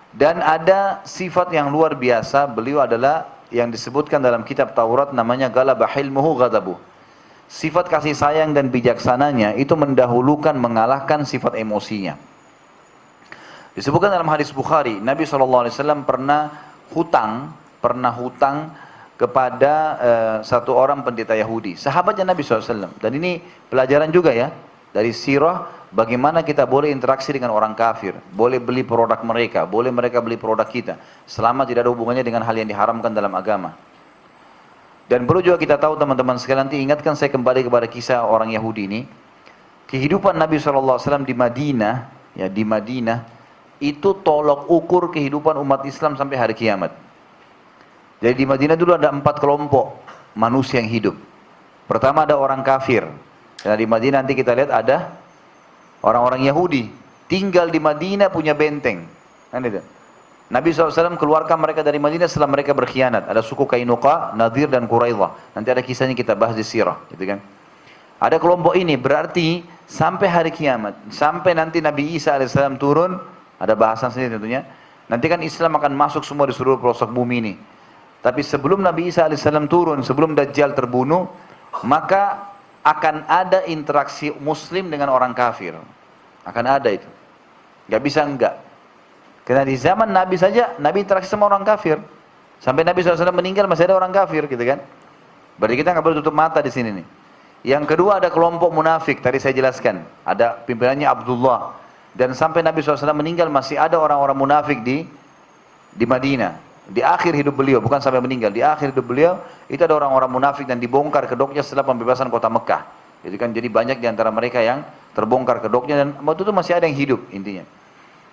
[SPEAKER 2] Dan ada sifat yang luar biasa, beliau adalah yang disebutkan dalam kitab Taurat namanya galaba hilmuhu ghadabuh. Sifat kasih sayang dan bijaksananya itu mendahulukan, mengalahkan sifat emosinya. Disebutkan dalam hadis Bukhari, Nabi SAW pernah hutang kepada satu orang pendeta Yahudi, sahabatnya Nabi SAW. Dan ini pelajaran juga ya, dari sirah, bagaimana kita boleh interaksi dengan orang kafir, boleh beli produk mereka, boleh mereka beli produk kita, selama tidak ada hubungannya dengan hal yang diharamkan dalam agama. Dan perlu juga kita tahu teman-teman sekalian, nanti ingatkan saya kembali kepada kisah orang Yahudi ini. Kehidupan Nabi SAW di Madinah, ya di Madinah, itu tolok ukur kehidupan umat Islam sampai hari kiamat. Jadi di Madinah dulu ada 4 kelompok manusia yang hidup. Pertama ada orang kafir. Karena di Madinah nanti kita lihat ada orang-orang Yahudi. Tinggal di Madinah punya benteng. Kan itu. Nabi SAW keluarkan mereka dari Madinah setelah mereka berkhianat. Ada suku Kainuqa, Nadir dan Quraidah. Nanti ada kisahnya kita bahas di sirah. Gitu kan. Ada kelompok ini berarti sampai hari kiamat. Sampai nanti Nabi Isa AS turun. Ada bahasan sendiri tentunya. Nanti kan Islam akan masuk semua di seluruh pelosok bumi ini. Tapi sebelum Nabi Isa AS turun, sebelum Dajjal terbunuh, maka akan ada interaksi Muslim dengan orang kafir. Akan ada itu. Gak bisa enggak. Karena di zaman Nabi saja, Nabi interaksi sama orang kafir. Sampai Nabi SAW meninggal masih ada orang kafir, gitu kan? Berarti kita nggak boleh tutup mata di sini nih. Yang kedua ada kelompok munafik, tadi saya jelaskan. Ada pimpinannya Abdullah. Dan sampai Nabi SAW meninggal masih ada orang-orang munafik di Madinah. Di akhir hidup beliau, bukan sampai meninggal, di akhir hidup beliau itu ada orang-orang munafik dan dibongkar kedoknya setelah pembebasan kota Mekah. Jadi banyak di antara mereka yang terbongkar kedoknya dan waktu itu masih ada yang hidup intinya.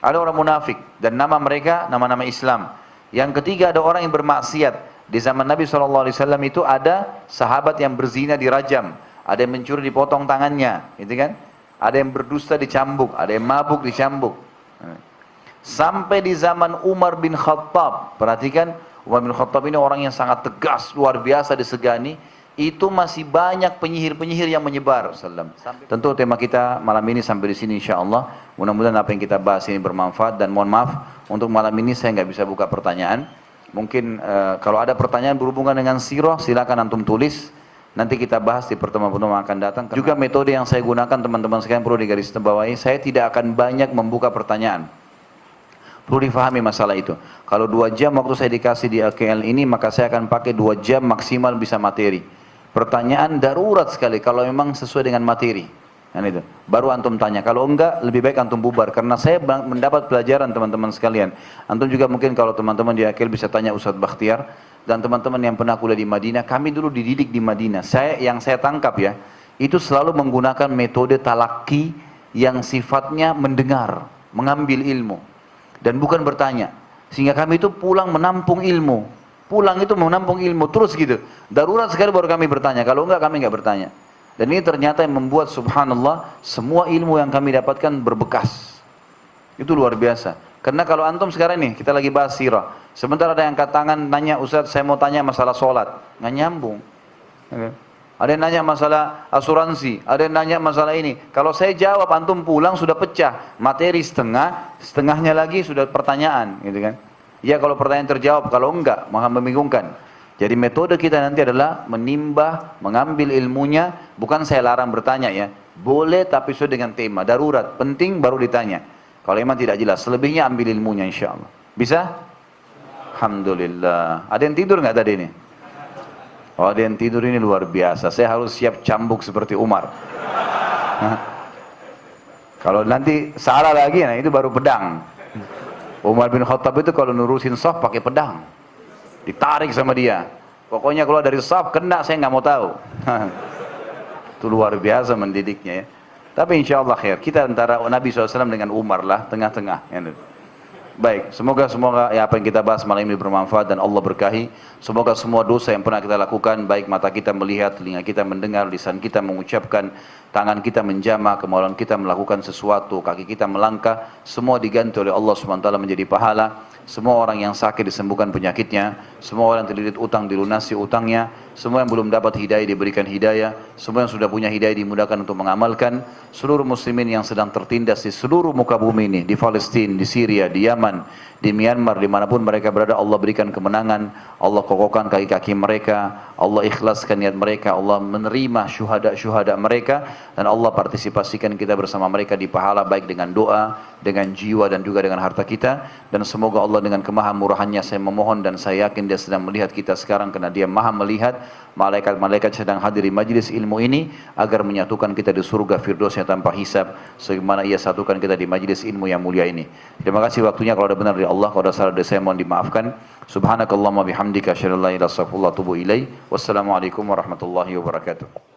[SPEAKER 2] Ada orang munafik dan nama mereka nama-nama Islam. Yang ketiga ada orang yang bermaksiat. Di zaman Nabi SAW itu ada sahabat yang berzina dirajam, ada yang mencuri dipotong tangannya, gitu kan? Ada yang berdusta dicambuk, ada yang mabuk dicambuk. Sampai di zaman Umar bin Khattab, perhatikan Umar bin Khattab ini orang yang sangat tegas, luar biasa disegani. Itu masih banyak penyihir-penyihir yang menyebar. Tentu tema kita malam ini sampai di sini insyaAllah. Mudah-mudahan apa yang kita bahas ini bermanfaat dan mohon maaf untuk malam ini saya nggak bisa buka pertanyaan. Mungkin kalau ada pertanyaan berhubungan dengan sirah silakan antum tulis. Nanti kita bahas di pertemuan-pertemuan akan datang. Juga metode yang saya gunakan teman-teman sekalian perlu digarisbawahi. Saya tidak akan banyak membuka pertanyaan. Perlu difahami masalah itu. Kalau 2 jam waktu saya dikasih di AKL ini, maka saya akan pakai 2 jam maksimal bisa materi. Pertanyaan darurat sekali kalau memang sesuai dengan materi. Kan itu. Baru antum tanya. Kalau enggak, lebih baik antum bubar. Karena saya mendapat pelajaran teman-teman sekalian. Antum juga mungkin kalau teman-teman di AKL bisa tanya Ustadz Bakhtiar. Dan teman-teman yang pernah kuliah di Madinah. Kami dulu dididik di Madinah. Yang saya tangkap ya, itu selalu menggunakan metode talaki yang sifatnya mendengar, mengambil ilmu. Dan bukan bertanya. Sehingga kami itu pulang menampung ilmu. Pulang itu menampung ilmu terus gitu. Darurat sekali baru kami bertanya. Kalau enggak kami enggak bertanya. Dan ini ternyata yang membuat subhanallah semua ilmu yang kami dapatkan berbekas. Itu luar biasa. Karena kalau antum sekarang nih kita lagi bahas sirah. Sebentar ada yang angkat tangan nanya, Ustaz saya mau tanya masalah sholat. Nggak nyambung. Ada yang nanya masalah asuransi, ada yang nanya masalah ini. Kalau saya jawab, antum pulang sudah pecah. Materi setengah, setengahnya lagi sudah pertanyaan, gitu kan? Ya kalau pertanyaan terjawab, kalau enggak, maka membingungkan. Jadi metode kita nanti adalah menimbah, mengambil ilmunya. Bukan saya larang bertanya ya. Boleh tapi sesuai dengan tema. Darurat, penting baru ditanya. Kalau memang tidak jelas, selebihnya ambil ilmunya insya Allah. Bisa? Alhamdulillah. Ada yang tidur nggak tadi ini? Oh, ada yang tidur ini luar biasa. Saya harus siap cambuk seperti Umar. Kalau nanti salah lagi, nah itu baru pedang. Umar bin Khattab itu kalau nurusin shaf pakai pedang. Ditarik sama dia. Pokoknya kalau dari shaf kena saya nggak mau tahu. Itu luar biasa mendidiknya ya. Tapi insya Allah khair. Kita antara Nabi SAW dengan Umar lah, tengah-tengah. Baik, semoga ya apa yang kita bahas malam ini bermanfaat dan Allah berkahi. Semoga semua dosa yang pernah kita lakukan, baik mata kita melihat, telinga kita mendengar, lisan kita mengucapkan, tangan kita menjamah, kemauan kita melakukan sesuatu, kaki kita melangkah, semua diganti oleh Allah SWT menjadi pahala. Semua orang yang sakit disembuhkan penyakitnya, semua orang yang terlilit utang dilunasi utangnya, semua yang belum dapat hidayah diberikan hidayah, semua yang sudah punya hidayah dimudahkan untuk mengamalkan, seluruh muslimin yang sedang tertindas di seluruh muka bumi ini, di Palestina, di Syria, di Yaman, di Myanmar, dimanapun mereka berada, Allah berikan kemenangan, Allah kokohkan kaki-kaki mereka, Allah ikhlaskan niat mereka, Allah menerima syuhada-syuhada mereka, dan Allah partisipasikan kita bersama mereka di pahala baik dengan doa, dengan jiwa dan juga dengan harta kita. Dan semoga Allah dengan kemahamurahannya saya memohon dan saya yakin dia sedang melihat kita sekarang karena dia maha melihat. Malaikat-malaikat sedang hadir di majlis ilmu ini agar menyatukan kita di surga firdausnya tanpa hisab sebagaimana ia satukan kita di majlis ilmu yang mulia ini. Terima kasih waktunya. Kalau ada benar dari Allah, kalau ada salah dari saya mohon dimaafkan. Subhanakallahumma bihamdika asyhadu an la ilaha illa anta astaghfiruka wa atubu ilaik. Wassalamualaikum warahmatullahi wabarakatuh.